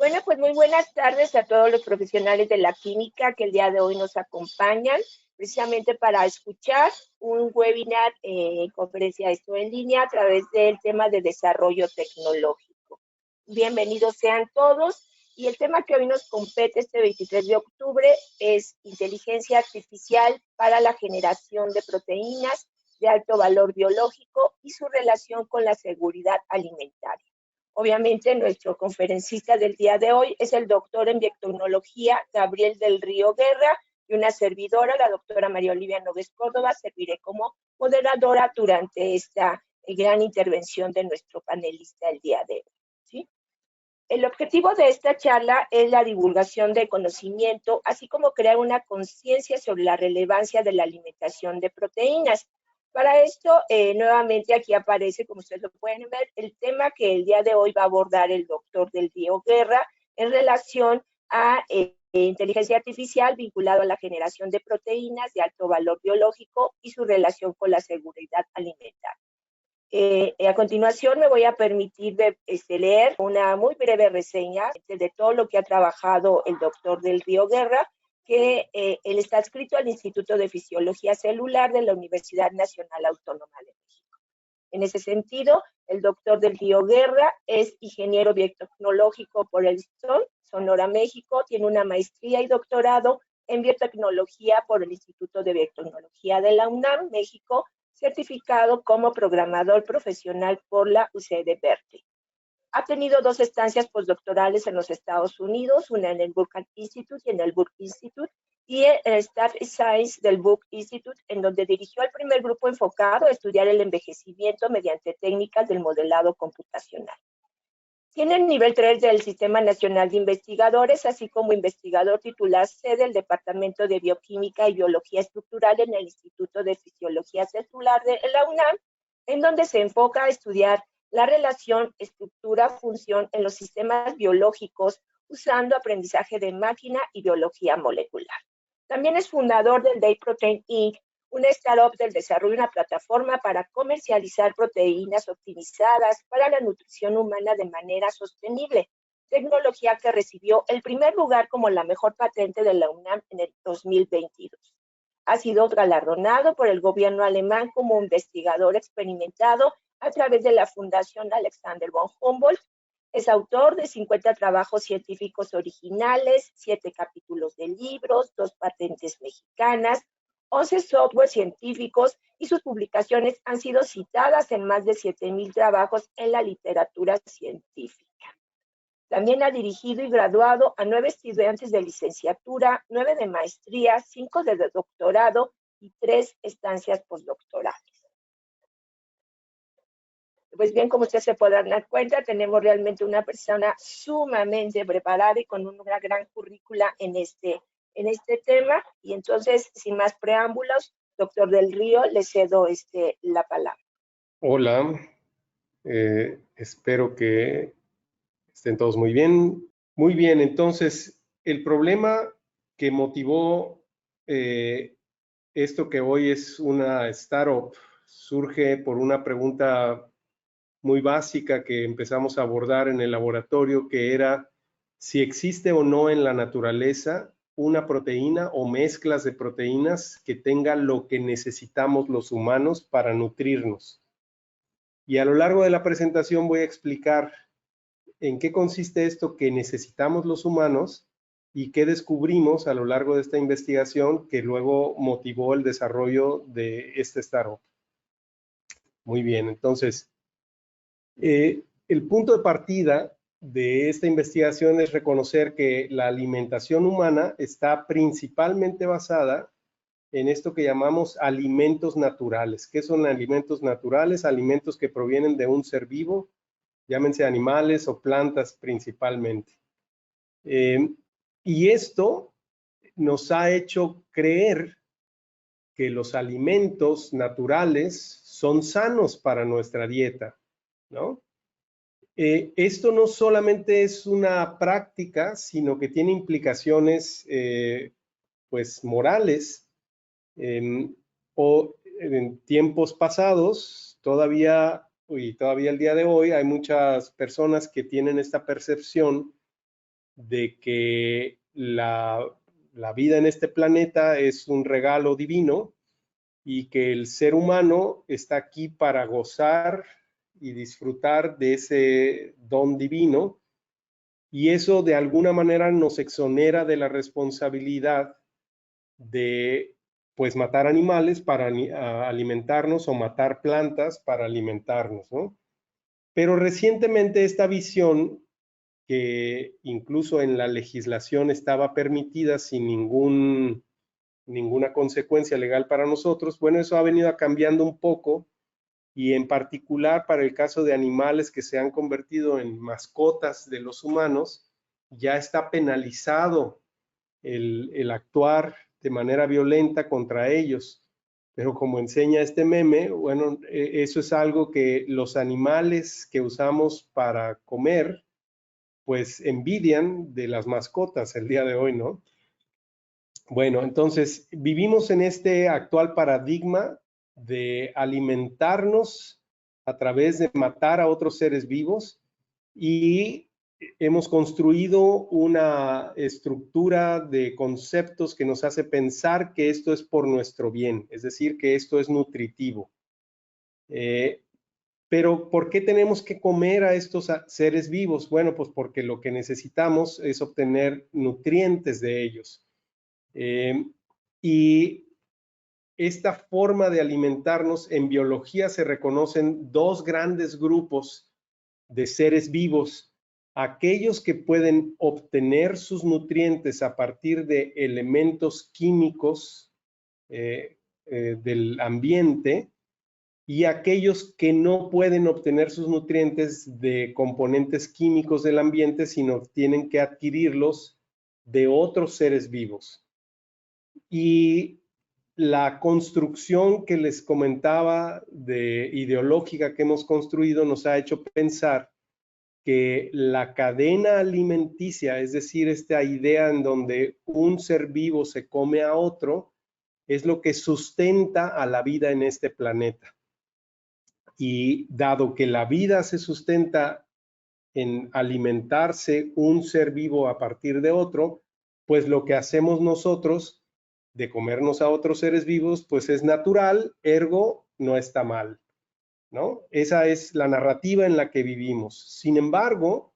Bueno, pues muy buenas tardes a todos los profesionales de la química que el día de hoy nos acompañan, precisamente para escuchar un webinar, conferencia esto en línea a través del tema de desarrollo tecnológico. Bienvenidos sean todos y el tema que hoy nos compete este 23 de octubre es inteligencia artificial para la generación de proteínas de alto valor biológico y su relación con la seguridad alimentaria. Obviamente, nuestro conferencista del día de hoy es el doctor en biotecnología Gabriel del Río Guerra y una servidora, la doctora María Olivia Nogués Córdoba, serviré como moderadora durante esta gran intervención de nuestro panelista el día de hoy, ¿sí? El objetivo de esta charla es la divulgación de conocimiento, así como crear una conciencia sobre la relevancia de la alimentación de proteínas. Para esto, nuevamente aquí aparece, como ustedes lo pueden ver, el tema que el día de hoy va a abordar el doctor del Río Guerra en relación a inteligencia artificial vinculado a la generación de proteínas de alto valor biológico y su relación con la seguridad alimentaria. A continuación me voy a permitir leer una muy breve reseña de todo lo que ha trabajado el doctor del Río Guerra, que él está adscrito al Instituto de Fisiología Celular de la Universidad Nacional Autónoma de México. En ese sentido, el doctor del Río Guerra es ingeniero biotecnológico por el ISTON, Sonora, México, tiene una maestría y doctorado en biotecnología por el Instituto de Biotecnología de la UNAM, México, certificado como programador profesional por la UC de Berkeley. Ha tenido 2 estancias postdoctorales en los Estados Unidos, una en el Brookhaven Institute y en el Brook Institute, y en el Staff Science del Brook Institute, en donde dirigió el primer grupo enfocado a estudiar el envejecimiento mediante técnicas del modelado computacional. Tiene el nivel 3 del Sistema Nacional de Investigadores, así como investigador titular C del Departamento de Bioquímica y Biología Estructural en el Instituto de Fisiología Celular de la UNAM, en donde se enfoca a estudiar la relación estructura-función en los sistemas biológicos usando aprendizaje de máquina y biología molecular. También es fundador del Day Protein Inc., una startup del desarrollo de una plataforma para comercializar proteínas optimizadas para la nutrición humana de manera sostenible, tecnología que recibió el primer lugar como la mejor patente de la UNAM en el 2022. Ha sido galardonado por el gobierno alemán como investigador experimentado a través de la Fundación Alexander von Humboldt. Es autor de 50 trabajos científicos originales, 7 capítulos de libros, 2 patentes mexicanas, 11 software científicos y sus publicaciones han sido citadas en más de 7,000 trabajos en la literatura científica. También ha dirigido y graduado a 9 estudiantes de licenciatura, 9 de maestría, 5 de doctorado y 3 estancias postdoctorales. Pues bien, como ustedes se podrán dar cuenta, tenemos realmente una persona sumamente preparada y con una gran currícula en este tema. Y entonces, sin más preámbulos, doctor del Río, le cedo la palabra. Hola, espero que estén todos muy bien. Muy bien, entonces, el problema que motivó esto que hoy es una startup surge por una pregunta muy básica que empezamos a abordar en el laboratorio, que era si existe o no en la naturaleza una proteína o mezclas de proteínas que tengan lo que necesitamos los humanos para nutrirnos. Y a lo largo de la presentación voy a explicar en qué consiste esto que necesitamos los humanos y qué descubrimos a lo largo de esta investigación que luego motivó el desarrollo de este startup. Muy bien, entonces, el punto de partida de esta investigación es reconocer que la alimentación humana está principalmente basada en esto que llamamos alimentos naturales. ¿Qué son alimentos naturales? Alimentos que provienen de un ser vivo, llámense animales o plantas principalmente. Y esto nos ha hecho creer que los alimentos naturales son sanos para nuestra dieta, ¿no? Esto no solamente es una práctica, sino que tiene implicaciones pues morales. O en tiempos pasados, todavía el día de hoy, hay muchas personas que tienen esta percepción de que la vida en este planeta es un regalo divino y que el ser humano está aquí para gozar y disfrutar de ese don divino, y eso de alguna manera nos exonera de la responsabilidad de pues matar animales para alimentarnos o matar plantas para alimentarnos, ¿no? Pero recientemente esta visión, que incluso en la legislación estaba permitida sin ninguna consecuencia legal para nosotros, bueno, eso ha venido cambiando un poco, y en particular para el caso de animales que se han convertido en mascotas de los humanos, ya está penalizado el actuar de manera violenta contra ellos. Pero como enseña este meme, bueno, eso es algo que los animales que usamos para comer, pues envidian de las mascotas el día de hoy, ¿no? Bueno, entonces vivimos en este actual paradigma de alimentarnos a través de matar a otros seres vivos, y hemos construido una estructura de conceptos que nos hace pensar que esto es por nuestro bien, es decir, que esto es nutritivo. Pero ¿por qué tenemos que comer a estos seres vivos? Bueno, pues porque lo que necesitamos es obtener nutrientes de ellos. Y esta forma de alimentarnos, en biología se reconocen dos grandes grupos de seres vivos: aquellos que pueden obtener sus nutrientes a partir de elementos químicos del ambiente, y aquellos que no pueden obtener sus nutrientes de componentes químicos del ambiente, sino tienen que adquirirlos de otros seres vivos. Y la construcción que les comentaba de ideológica que hemos construido nos ha hecho pensar que la cadena alimenticia, es decir, esta idea en donde un ser vivo se come a otro, es lo que sustenta a la vida en este planeta. Y dado que la vida se sustenta en alimentarse un ser vivo a partir de otro, pues lo que hacemos nosotros de comernos a otros seres vivos, pues es natural, ergo no está mal, ¿no? Esa es la narrativa en la que vivimos. Sin embargo,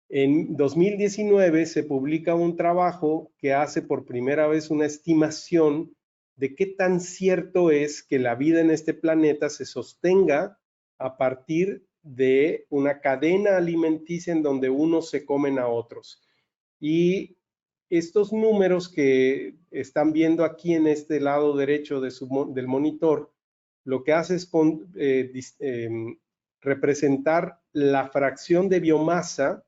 en 2019 se publica un trabajo que hace por primera vez una estimación de qué tan cierto es que la vida en este planeta se sostenga a partir de una cadena alimenticia en donde unos se comen a otros. Y estos números que están viendo aquí en este lado derecho del monitor, lo que hace es representar la fracción de biomasa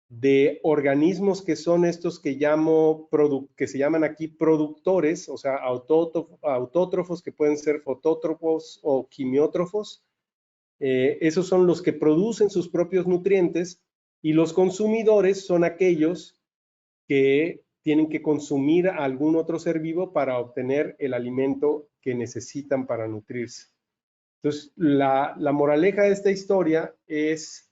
de organismos que son estos que se llaman aquí productores, o sea, autótrofos, que pueden ser fotótrofos o quimiótrofos. Esos son los que producen sus propios nutrientes, y los consumidores son aquellos que tienen que consumir a algún otro ser vivo para obtener el alimento que necesitan para nutrirse. Entonces, la moraleja de esta historia es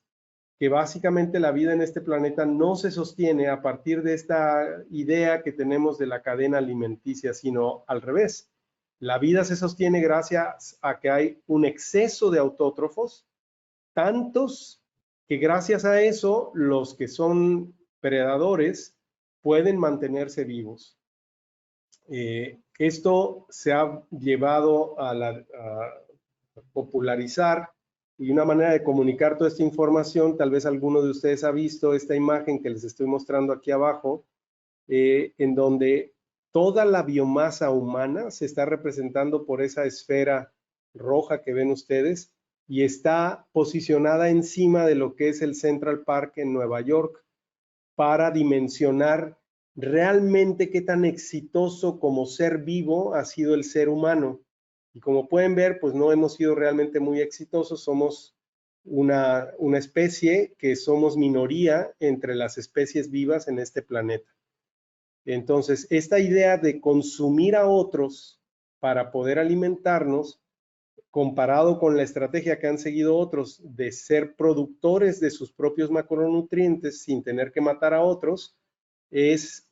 que básicamente la vida en este planeta no se sostiene a partir de esta idea que tenemos de la cadena alimenticia, sino al revés. La vida se sostiene gracias a que hay un exceso de autótrofos, tantos que gracias a eso los que son predadores pueden mantenerse vivos. Esto se ha llevado a popularizar, y una manera de comunicar toda esta información, tal vez alguno de ustedes ha visto esta imagen que les estoy mostrando aquí abajo, en donde toda la biomasa humana se está representando por esa esfera roja que ven ustedes, y está posicionada encima de lo que es el Central Park en Nueva York, para dimensionar realmente qué tan exitoso como ser vivo ha sido el ser humano. Y como pueden ver, pues no hemos sido realmente muy exitosos. Somos una especie que somos minoría entre las especies vivas en este planeta. Entonces, esta idea de consumir a otros para poder alimentarnos comparado con la estrategia que han seguido otros de ser productores de sus propios macronutrientes sin tener que matar a otros,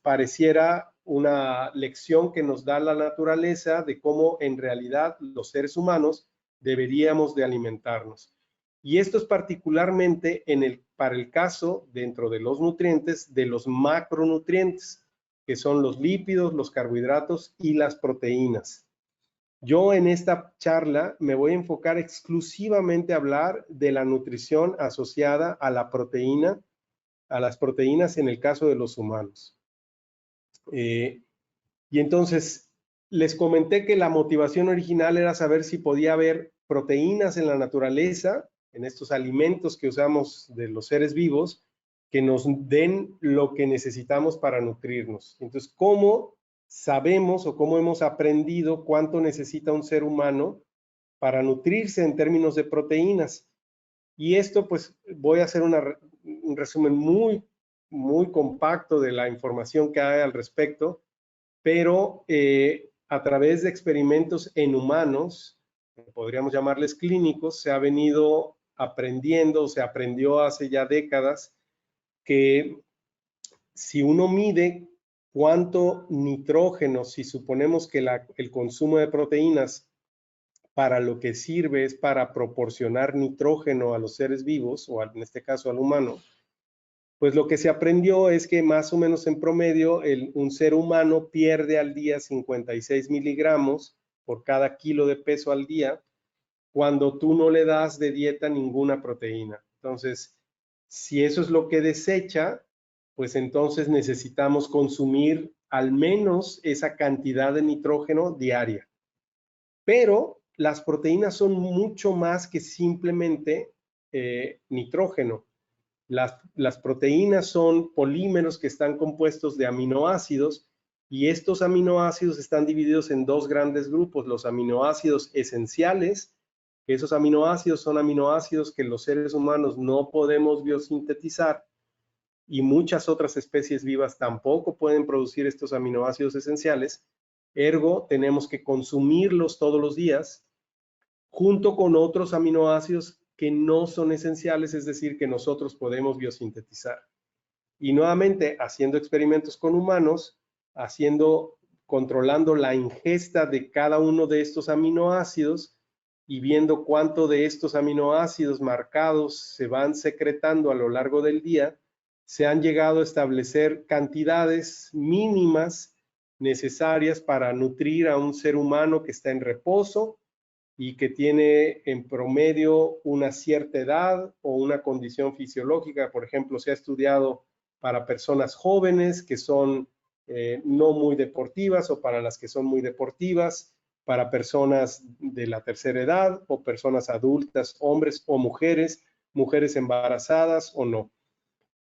pareciera una lección que nos da la naturaleza de cómo en realidad los seres humanos deberíamos de alimentarnos. Y esto es particularmente para el caso, dentro de los nutrientes, de los macronutrientes, que son los lípidos, los carbohidratos y las proteínas. Yo en esta charla me voy a enfocar exclusivamente a hablar de la nutrición asociada a la proteína, a las proteínas en el caso de los humanos. Y entonces les comenté que la motivación original era saber si podía haber proteínas en la naturaleza, en estos alimentos que usamos de los seres vivos, que nos den lo que necesitamos para nutrirnos. Entonces, ¿cómo sabemos o cómo hemos aprendido cuánto necesita un ser humano para nutrirse en términos de proteínas? Y esto, pues, voy a hacer un resumen muy compacto de la información que hay al respecto, pero a través de experimentos en humanos, podríamos llamarles clínicos, se ha venido aprendiendo, se aprendió hace ya décadas, que si uno mide cuánto nitrógeno, si suponemos que el consumo de proteínas para lo que sirve es para proporcionar nitrógeno a los seres vivos, o en este caso al humano, pues lo que se aprendió es que más o menos en promedio un ser humano pierde al día 56 miligramos por cada kilo de peso al día cuando tú no le das de dieta ninguna proteína. Entonces, si eso es lo que desecha, pues entonces necesitamos consumir al menos esa cantidad de nitrógeno diaria. Pero las proteínas son mucho más que simplemente nitrógeno. Las proteínas son polímeros que están compuestos de aminoácidos y estos aminoácidos están divididos en dos grandes grupos, los aminoácidos esenciales, que esos aminoácidos son aminoácidos que los seres humanos no podemos biosintetizar y muchas otras especies vivas tampoco pueden producir estos aminoácidos esenciales, ergo tenemos que consumirlos todos los días junto con otros aminoácidos que no son esenciales, es decir, que nosotros podemos biosintetizar. Y nuevamente, haciendo experimentos con humanos, controlando la ingesta de cada uno de estos aminoácidos y viendo cuánto de estos aminoácidos marcados se van secretando a lo largo del día, se han llegado a establecer cantidades mínimas necesarias para nutrir a un ser humano que está en reposo y que tiene en promedio una cierta edad o una condición fisiológica. Por ejemplo, se ha estudiado para personas jóvenes que son no muy deportivas o para las que son muy deportivas, para personas de la tercera edad o personas adultas, hombres o mujeres, mujeres embarazadas o no.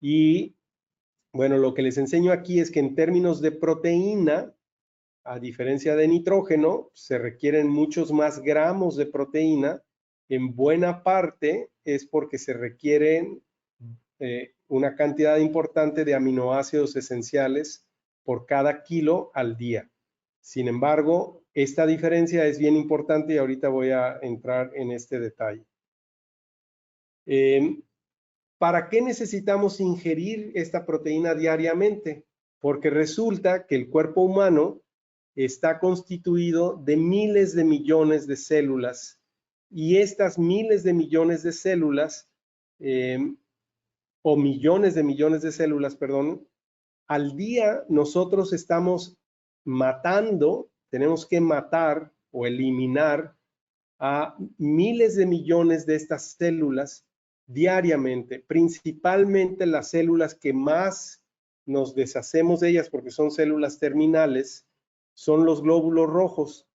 Y bueno, lo que les enseño aquí es que en términos de proteína, a diferencia de nitrógeno, se requieren muchos más gramos de proteína. En buena parte es porque se requieren una cantidad importante de aminoácidos esenciales por cada kilo al día. Sin embargo, esta diferencia es bien importante y ahorita voy a entrar en este detalle. ¿Para qué necesitamos ingerir esta proteína diariamente? Porque resulta que el cuerpo humano está constituido de miles de millones de células y estas miles de millones de células, o millones de células, perdón, al día nosotros estamos matando, tenemos que matar o eliminar a miles de millones de estas células diariamente, principalmente las células que más nos deshacemos de ellas porque son células terminales, son los glóbulos rojos.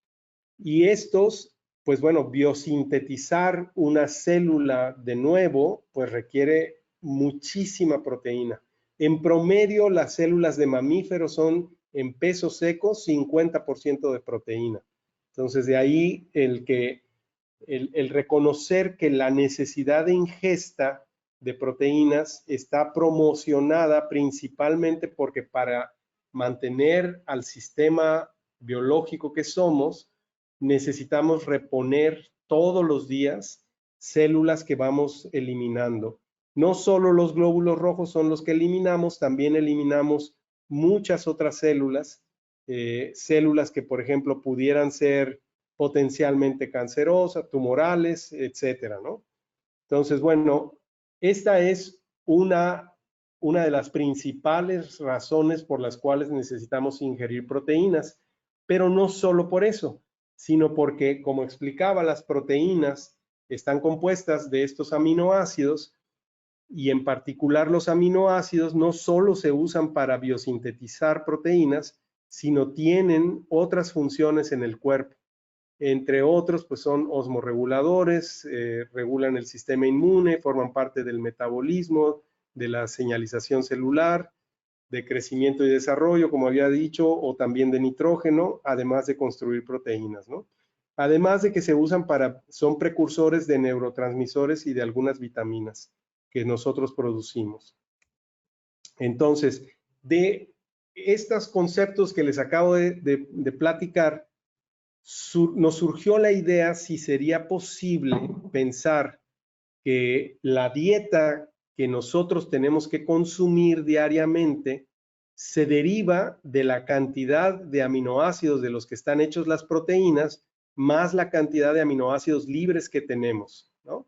Y estos, pues bueno, biosintetizar una célula de nuevo, pues requiere muchísima proteína. En promedio, las células de mamíferos son en peso seco 50% de proteína. Entonces, de ahí el reconocer que la necesidad de ingesta de proteínas está promocionada principalmente porque para mantener al sistema biológico que somos, necesitamos reponer todos los días células que vamos eliminando. No solo los glóbulos rojos son los que eliminamos, también eliminamos muchas otras células, células que, por ejemplo, pudieran ser potencialmente cancerosas, tumorales, etcétera, ¿no? Entonces, bueno, esta es una de las principales razones por las cuales necesitamos ingerir proteínas, pero no solo por eso, sino porque, como explicaba, las proteínas están compuestas de estos aminoácidos y en particular los aminoácidos no solo se usan para biosintetizar proteínas, sino tienen otras funciones en el cuerpo. Entre otros, pues son osmorreguladores, regulan el sistema inmune, forman parte del metabolismo, de la señalización celular, de crecimiento y desarrollo, como había dicho, o también de nitrógeno, además de construir proteínas, ¿no? Además de que se usan son precursores de neurotransmisores y de algunas vitaminas que nosotros producimos. Entonces, de estos conceptos que les acabo de platicar, nos surgió la idea si sería posible pensar que la dieta que nosotros tenemos que consumir diariamente se deriva de la cantidad de aminoácidos de los que están hechos las proteínas, más la cantidad de aminoácidos libres que tenemos, ¿no?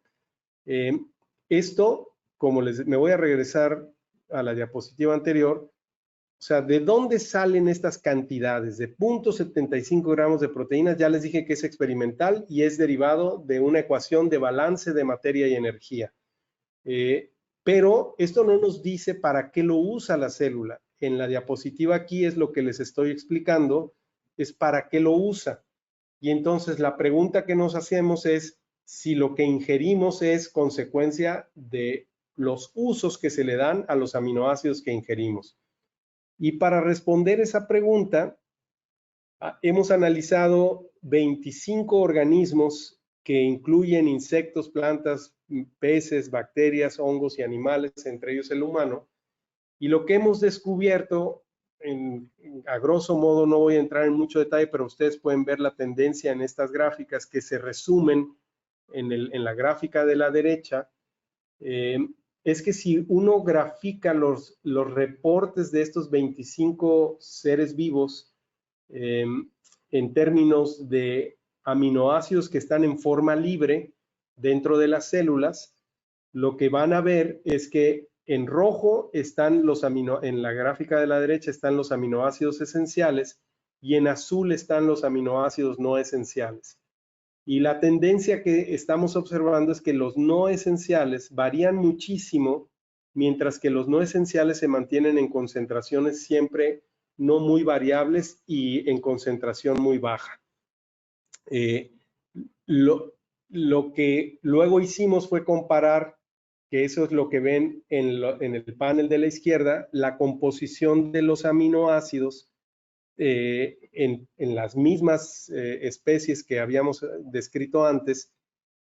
Esto, como me voy a regresar a la diapositiva anterior, o sea, ¿de dónde salen estas cantidades? De 0.75 gramos de proteínas, ya les dije que es experimental y es derivado de una ecuación de balance de materia y energía. Pero esto no nos dice para qué lo usa la célula. En la diapositiva aquí es lo que les estoy explicando, es para qué lo usa. Y entonces la pregunta que nos hacemos es si lo que ingerimos es consecuencia de los usos que se le dan a los aminoácidos que ingerimos. Y para responder esa pregunta, hemos analizado 25 organismos que incluyen insectos, plantas, peces, bacterias, hongos y animales, entre ellos el humano. Y lo que hemos descubierto, a grosso modo, no voy a entrar en mucho detalle, pero ustedes pueden ver la tendencia en estas gráficas que se resumen en la gráfica de la derecha. Es que si uno grafica los reportes de estos 25 seres vivos en términos de aminoácidos que están en forma libre dentro de las células, lo que van a ver es que en rojo están en la gráfica de la derecha están los aminoácidos esenciales y en azul están los aminoácidos no esenciales. Y la tendencia que estamos observando es que los no esenciales varían muchísimo, mientras que los no esenciales se mantienen en concentraciones siempre no muy variables y en concentración muy baja. Lo que luego hicimos fue comparar, que eso es lo que ven en el panel de la izquierda, la composición de los aminoácidos en las mismas especies que habíamos descrito antes,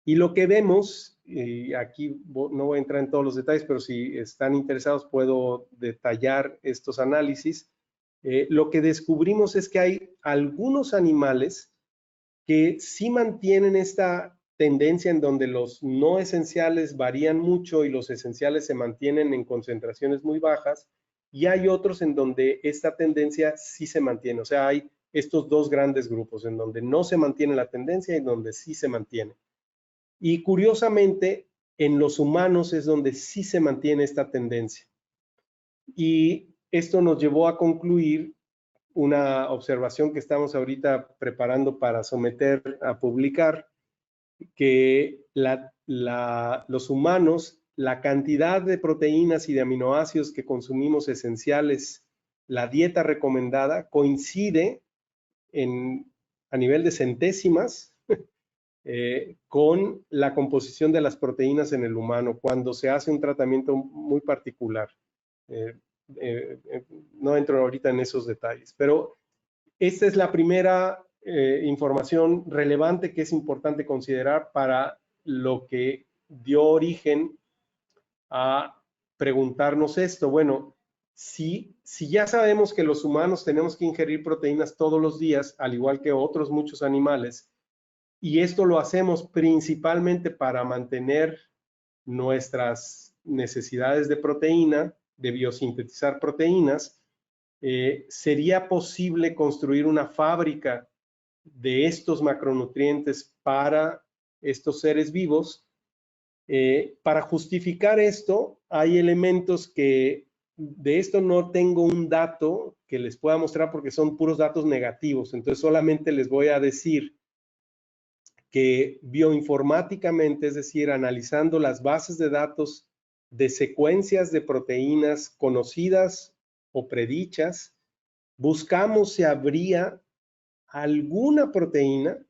y lo que vemos, y aquí no voy a entrar en todos los detalles, pero si están interesados puedo detallar estos análisis. Lo que descubrimos es que hay algunos animales que sí mantienen esta tendencia en donde los no esenciales varían mucho y los esenciales se mantienen en concentraciones muy bajas, y hay otros en donde esta tendencia sí se mantiene. O sea, hay estos dos grandes grupos en donde no se mantiene la tendencia y en donde sí se mantiene. Y curiosamente, en los humanos es donde sí se mantiene esta tendencia. Y esto nos llevó a concluir una observación que estamos ahorita preparando para someter a publicar, que los humanos, la cantidad de proteínas y de aminoácidos que consumimos esenciales, la dieta recomendada, coincide a nivel de centésimas con la composición de las proteínas en el humano cuando se hace un tratamiento muy particular. No entro ahorita en esos detalles, pero esta es la primera información relevante que es importante considerar para lo que dio origen a preguntarnos esto. Bueno, si ya sabemos que los humanos tenemos que ingerir proteínas todos los días, al igual que otros muchos animales, Y esto lo hacemos principalmente para mantener nuestras necesidades de proteína, de biosintetizar proteínas. ¿Sería posible construir una fábrica de estos macronutrientes para estos seres vivos? Para justificar esto, hay elementos que de esto no tengo un dato que les pueda mostrar porque son puros datos negativos. Entonces solamente les voy a decir que bioinformáticamente, es decir, analizando las bases de datos de secuencias de proteínas conocidas o predichas, buscamos si habría alguna proteína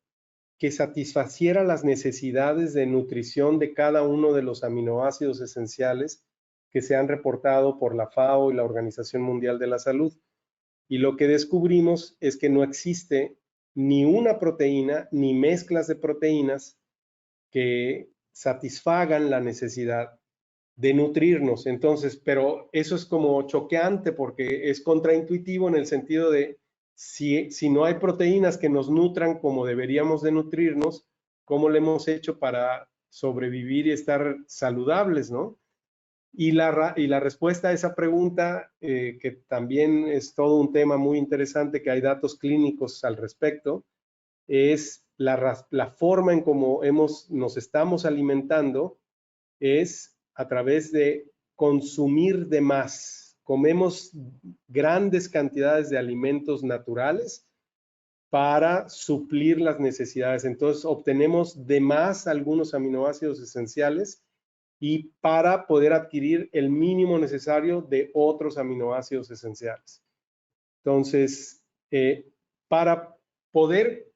que satisfaciera las necesidades de nutrición de cada uno de los aminoácidos esenciales que se han reportado por la FAO y la Organización Mundial de la Salud. Y lo que descubrimos es que no existe ni una proteína ni mezclas de proteínas que satisfagan la necesidad de nutrirnos. Entonces, pero eso es como choqueante porque es contraintuitivo en el sentido de si no hay proteínas que nos nutran como deberíamos de nutrirnos, ¿cómo le hemos hecho para sobrevivir y estar saludables, no? Y la respuesta a esa pregunta, que también es todo un tema muy interesante, que hay datos clínicos al respecto, es la forma en cómo nos estamos alimentando es a través de consumir de más. Comemos grandes cantidades de alimentos naturales para suplir las necesidades. Entonces obtenemos de más algunos aminoácidos esenciales y para poder adquirir el mínimo necesario de otros aminoácidos esenciales. Entonces, para poder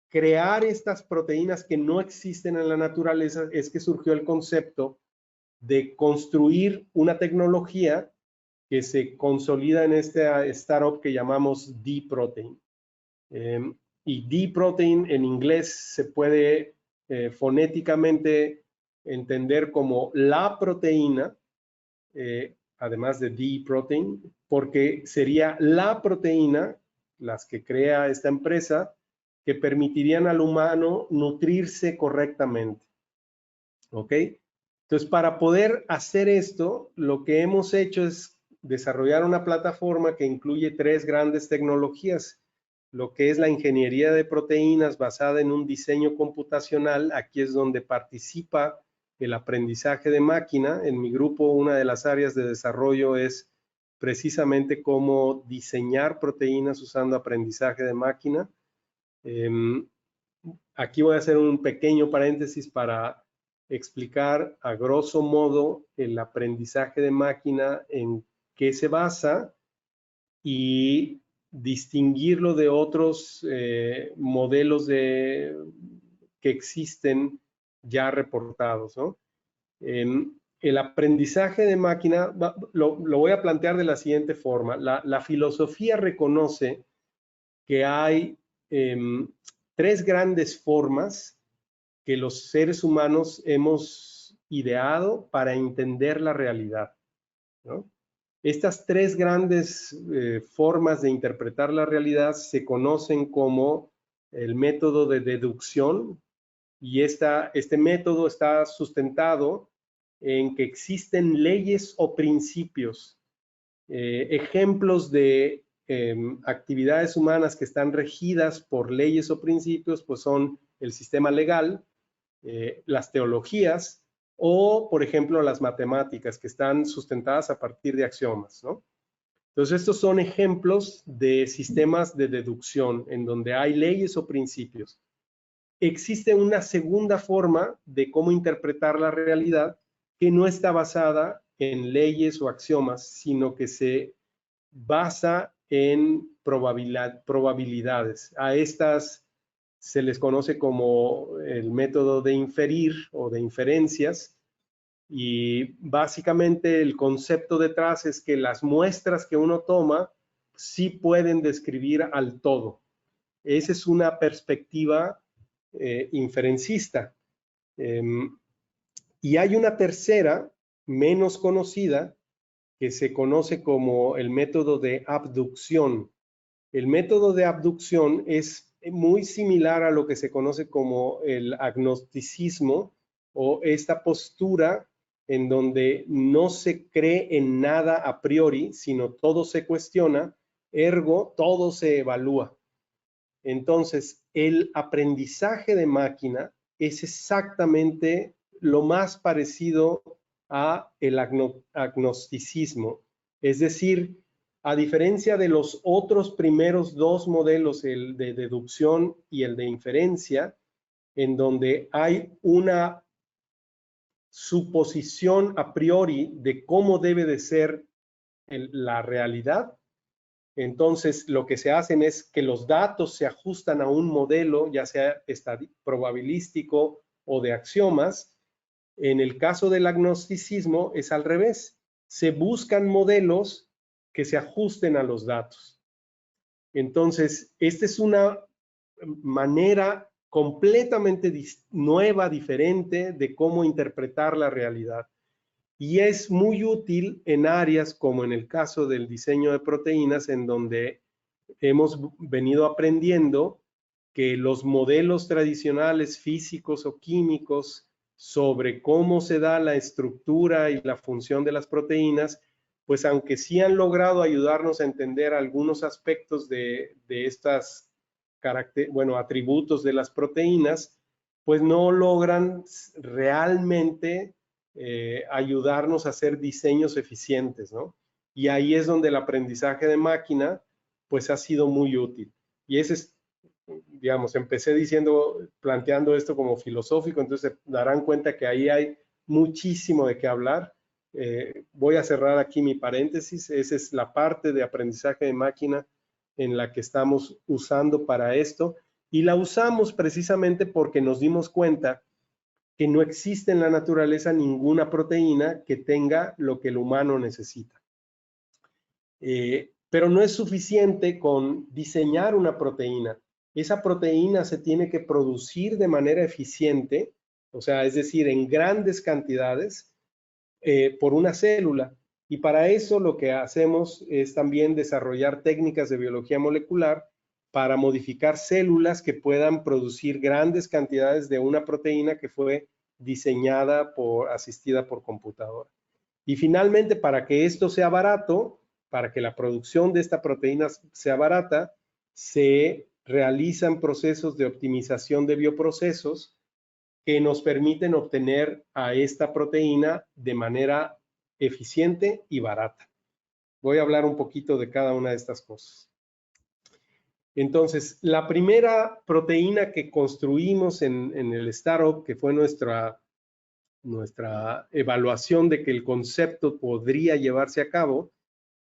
crear estas proteínas que no existen en la naturaleza es que surgió el concepto de construir una tecnología que se consolida en esta startup que llamamos D-Protein. Y D-Protein en inglés se puede fonéticamente entender como la proteína, además de D-Protein, porque sería la proteína, las que crea esta empresa, que permitirían al humano nutrirse correctamente. ¿Ok? Entonces, para poder hacer esto, lo que hemos hecho es desarrollar una plataforma que incluye 3 grandes tecnologías. Lo que es la ingeniería de proteínas basada en un diseño computacional. Aquí es donde participa el aprendizaje de máquina. En mi grupo, una de las áreas de desarrollo es precisamente cómo diseñar proteínas usando aprendizaje de máquina. Aquí voy a hacer un pequeño paréntesis para explicar a grosso modo el aprendizaje de máquina, en qué se basa y distinguirlo de otros modelos que existen ya reportados, ¿no? El aprendizaje de máquina lo voy a plantear de la siguiente forma. La filosofía reconoce que hay 3 grandes formas que los seres humanos hemos ideado para entender la realidad, ¿no? Estas 3 grandes formas de interpretar la realidad se conocen como el método de deducción, y este método está sustentado en que existen leyes o principios. Ejemplos de actividades humanas que están regidas por leyes o principios, pues son el sistema legal, las teologías o, por ejemplo, las matemáticas, que están sustentadas a partir de axiomas, ¿no? Entonces, estos son ejemplos de sistemas de deducción en donde hay leyes o principios. Existe una segunda forma de cómo interpretar la realidad que no está basada en leyes o axiomas, sino que se basa en probabilidades. A estas se les conoce como el método de inferir o de inferencias, y básicamente el concepto detrás es que las muestras que uno toma sí pueden describir al todo. Esa es una perspectiva inferencista. Y hay una tercera, menos conocida, que se conoce como el método de abducción. El método de abducción es muy similar a lo que se conoce como el agnosticismo, o esta postura en donde no se cree en nada a priori, sino todo se cuestiona, ergo todo se evalúa. Entonces, el aprendizaje de máquina es exactamente lo más parecido a el agnosticismo. Es decir, a diferencia de los otros primeros dos modelos, el de deducción y el de inferencia, en donde hay una suposición a priori de cómo debe de ser la realidad. Entonces, lo que se hacen es que los datos se ajustan a un modelo, ya sea probabilístico o de axiomas. En el caso del agnosticismo es al revés. Se buscan modelos que se ajusten a los datos. Entonces, esta es una manera completamente nueva, diferente de cómo interpretar la realidad. Y es muy útil en áreas como en el caso del diseño de proteínas, en donde hemos venido aprendiendo que los modelos tradicionales físicos o químicos sobre cómo se da la estructura y la función de las proteínas, pues aunque sí han logrado ayudarnos a entender algunos aspectos de estas atributos de las proteínas, pues no logran realmente ayudarnos a hacer diseños eficientes, ¿no? Y ahí es donde el aprendizaje de máquina pues ha sido muy útil. Y ese es, digamos, empecé planteando esto como filosófico, entonces se darán cuenta que ahí hay muchísimo de qué hablar. Voy a cerrar aquí mi paréntesis. Esa es la parte de aprendizaje de máquina en la que estamos usando para esto. Y la usamos precisamente porque nos dimos cuenta que no existe en la naturaleza ninguna proteína que tenga lo que el humano necesita. Pero no es suficiente con diseñar una proteína. Esa proteína se tiene que producir de manera eficiente, o sea, es decir, en grandes cantidades por una célula. Y para eso lo que hacemos es también desarrollar técnicas de biología molecular para modificar células que puedan producir grandes cantidades de una proteína que fue diseñada asistida por computadora. Y finalmente, para que esto sea barato, para que la producción de esta proteína sea barata, se realizan procesos de optimización de bioprocesos que nos permiten obtener a esta proteína de manera eficiente y barata. Voy a hablar un poquito de cada una de estas cosas. Entonces, la primera proteína que construimos en el startup, que fue nuestra evaluación de que el concepto podría llevarse a cabo,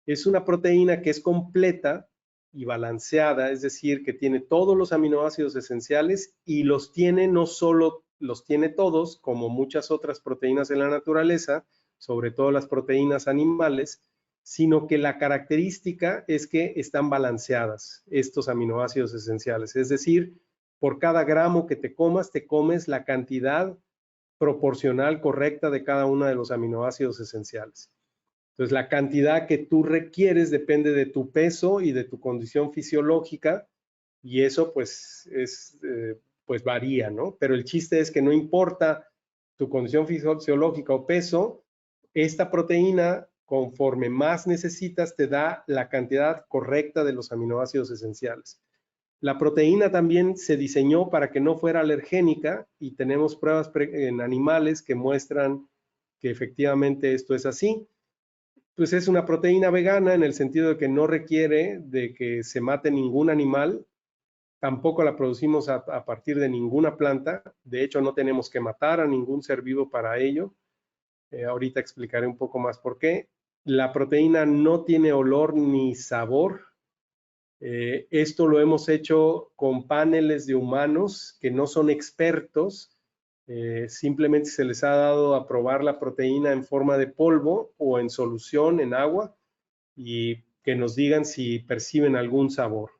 es una proteína que es completa y balanceada, es decir, que tiene todos los aminoácidos esenciales y los tiene, no solo los tiene todos, como muchas otras proteínas en la naturaleza, sobre todo las proteínas animales, sino que la característica es que están balanceadas estos aminoácidos esenciales. Es decir, por cada gramo que te comes la cantidad proporcional correcta de cada uno de los aminoácidos esenciales. Entonces, la cantidad que tú requieres depende de tu peso y de tu condición fisiológica, y eso pues pues varía, ¿no? Pero el chiste es que no importa tu condición fisiológica o peso, esta proteína, conforme más necesitas, te da la cantidad correcta de los aminoácidos esenciales. La proteína también se diseñó para que no fuera alergénica y tenemos pruebas en animales que muestran que efectivamente esto es así. Pues es una proteína vegana en el sentido de que no requiere de que se mate ningún animal, tampoco la producimos a partir de ninguna planta, de hecho no tenemos que matar a ningún ser vivo para ello. Ahorita explicaré un poco más por qué. La proteína no tiene olor ni sabor. Esto lo hemos hecho con paneles de humanos que no son expertos, simplemente se les ha dado a probar la proteína en forma de polvo o en solución, en agua, y que nos digan si perciben algún sabor.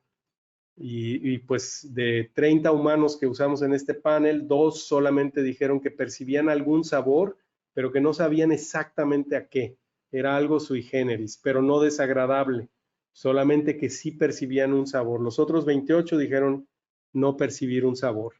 Y pues de 30 humanos que usamos en este panel, 2 solamente dijeron que percibían algún sabor, pero que no sabían exactamente a qué. Era algo sui generis, pero no desagradable, solamente que sí percibían un sabor. Los otros 28 dijeron no percibir un sabor.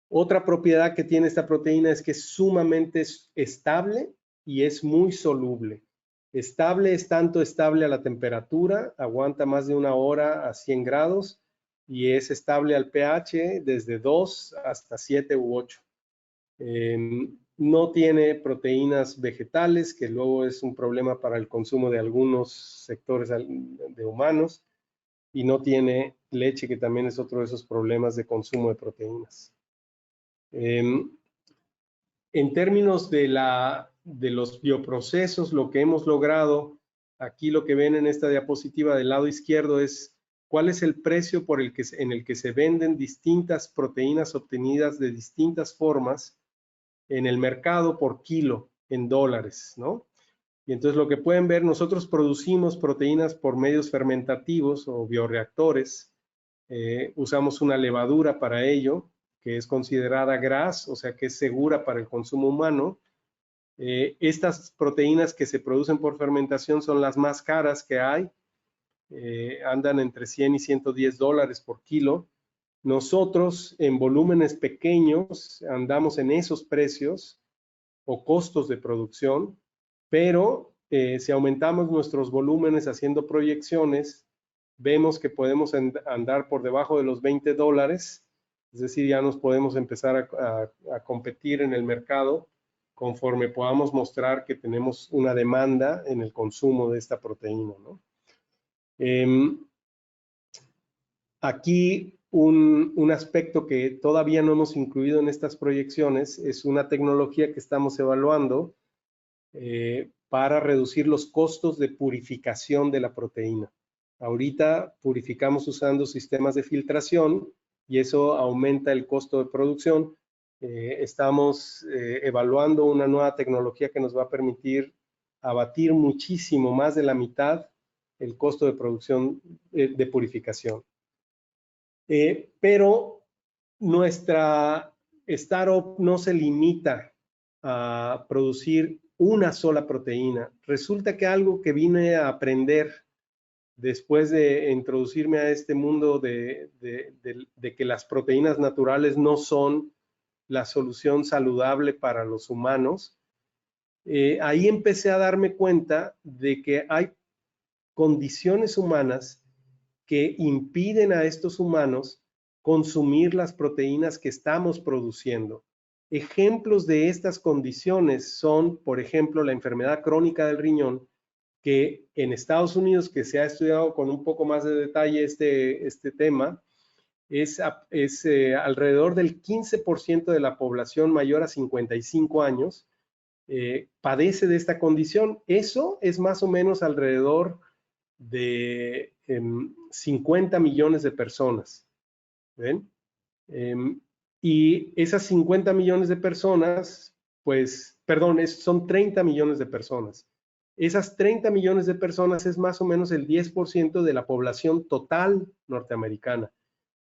Otra propiedad que tiene esta proteína es que es sumamente estable y es muy soluble. Estable es tanto estable a la temperatura, aguanta más de 1 hora a 100 grados y es estable al pH desde 2 hasta 7 u 8. No tiene proteínas vegetales, que luego es un problema para el consumo de algunos sectores de humanos, y no tiene leche, que también es otro de esos problemas de consumo de proteínas. En términos de los bioprocesos, lo que hemos logrado, aquí lo que ven en esta diapositiva del lado izquierdo es cuál es el precio en el que se venden distintas proteínas obtenidas de distintas formas en el mercado por kilo en dólares, ¿no? Y entonces lo que pueden ver, nosotros producimos proteínas por medios fermentativos o bioreactores. Usamos una levadura para ello, que es considerada GRAS, o sea que es segura para el consumo humano. Estas proteínas que se producen por fermentación son las más caras que hay. Andan entre 100 y 110 dólares por kilo. Nosotros en volúmenes pequeños andamos en esos precios o costos de producción, pero si aumentamos nuestros volúmenes haciendo proyecciones, vemos que podemos andar por debajo de los 20 dólares, es decir, ya nos podemos empezar a competir en el mercado conforme podamos mostrar que tenemos una demanda en el consumo de esta proteína, ¿no? Aquí un aspecto que todavía no hemos incluido en estas proyecciones es una tecnología que estamos evaluando para reducir los costos de purificación de la proteína. Ahorita purificamos usando sistemas de filtración y eso aumenta el costo de producción. Estamos evaluando una nueva tecnología que nos va a permitir abatir muchísimo, más de la mitad, el costo de producción de purificación. Pero nuestra startup no se limita a producir una sola proteína. Resulta que algo que vine a aprender después de introducirme a este mundo de que las proteínas naturales no son la solución saludable para los humanos, ahí empecé a darme cuenta de que hay condiciones humanas que impiden a estos humanos consumir las proteínas que estamos produciendo. Ejemplos de estas condiciones son, por ejemplo, la enfermedad crónica del riñón, que en Estados Unidos, que se ha estudiado con un poco más de detalle este tema, es alrededor del 15% de la población mayor a 55 años padece de esta condición. Eso es más o menos alrededor de 50 millones de personas. ¿Ven? Y esas 50 millones de personas, pues, perdón, son 30 millones de personas. Esas 30 millones de personas es más o menos el 10% de la población total norteamericana.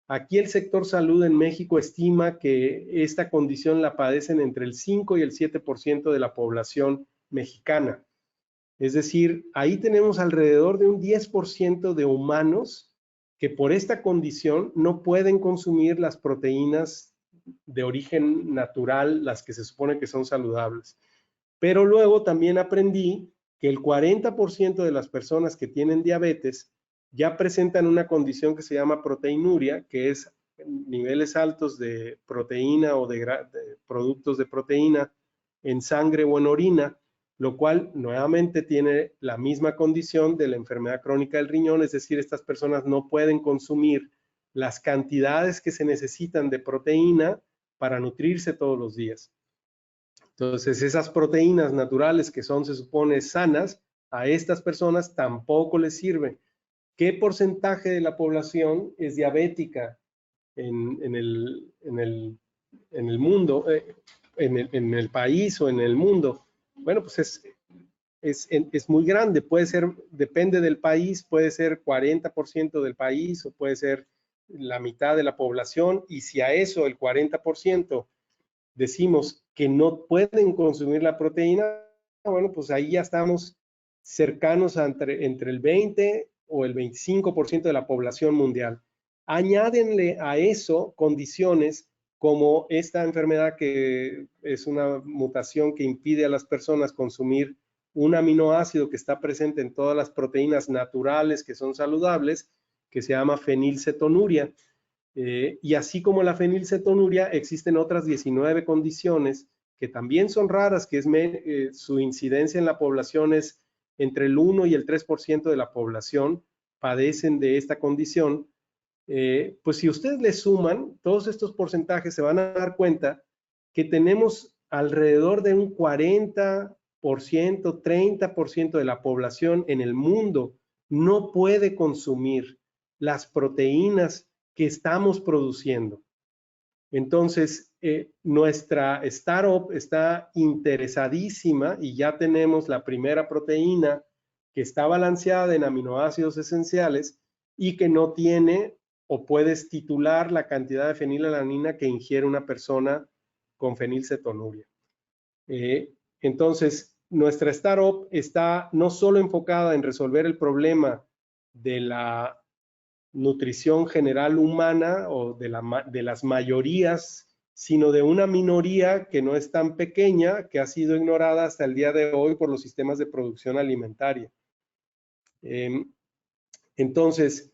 Aquí el sector salud en México estima que esta condición la padecen entre el 5 y el 7% de la población mexicana. Es decir, ahí tenemos alrededor de un 10% de humanos que por esta condición no pueden consumir las proteínas de origen natural, las que se supone que son saludables. Pero luego también aprendí que el 40% de las personas que tienen diabetes ya presentan una condición que se llama proteinuria, que es niveles altos de proteína o de productos de proteína en sangre o en orina, lo cual nuevamente tiene la misma condición de la enfermedad crónica del riñón, es decir, estas personas no pueden consumir las cantidades que se necesitan de proteína para nutrirse todos los días. Entonces, esas proteínas naturales que son, se supone, sanas, a estas personas tampoco les sirve. ¿Qué porcentaje de la población es diabética en el mundo, en el país o en el mundo? Bueno, pues es muy grande, puede ser, depende del país, puede ser 40% del país o puede ser la mitad de la población, y si a eso el 40% decimos que no pueden consumir la proteína, bueno, pues ahí ya estamos cercanos a entre el 20 o el 25% de la población mundial. Añádenle a eso condiciones como esta enfermedad que es una mutación que impide a las personas consumir un aminoácido que está presente en todas las proteínas naturales que son saludables, que se llama fenilcetonuria. Y así como la fenilcetonuria, existen otras 19 condiciones que también son raras, que su incidencia en la población es entre el 1 y el 3% de la población padecen de esta condición. Pues si ustedes le suman todos estos porcentajes, se van a dar cuenta que tenemos alrededor de un 40%, 30% de la población en el mundo no puede consumir las proteínas que estamos produciendo. Entonces, nuestra startup está interesadísima y ya tenemos la primera proteína que está balanceada en aminoácidos esenciales y que no tiene o puedes titular la cantidad de fenilalanina que ingiere una persona con fenilcetonuria. Entonces, nuestra startup está no solo enfocada en resolver el problema de la nutrición general humana o de las mayorías, sino de una minoría que no es tan pequeña, que ha sido ignorada hasta el día de hoy por los sistemas de producción alimentaria. Entonces,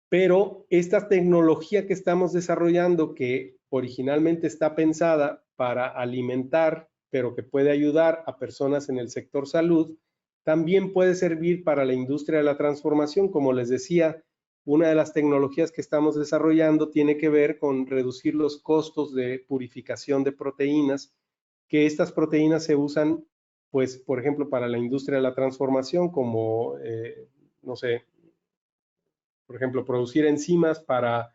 pero esta tecnología que estamos desarrollando, que originalmente está pensada para alimentar, pero que puede ayudar a personas en el sector salud, también puede servir para la industria de la transformación. Como les decía, una de las tecnologías que estamos desarrollando tiene que ver con reducir los costos de purificación de proteínas, que estas proteínas se usan, pues, por ejemplo, para la industria de la transformación, como, no sé, por ejemplo, producir enzimas para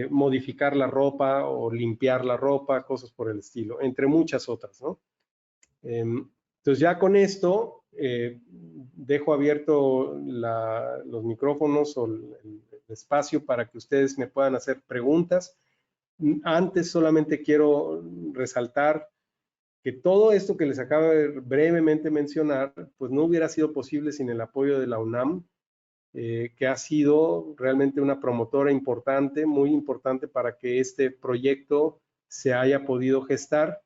modificar la ropa o limpiar la ropa, cosas por el estilo, entre muchas otras, ¿no? Entonces ya con esto dejo abierto los micrófonos o el espacio para que ustedes me puedan hacer preguntas. Antes solamente quiero resaltar que todo esto que les acabo de brevemente mencionar, pues no hubiera sido posible sin el apoyo de la UNAM, que ha sido realmente una promotora importante, muy importante para que este proyecto se haya podido gestar.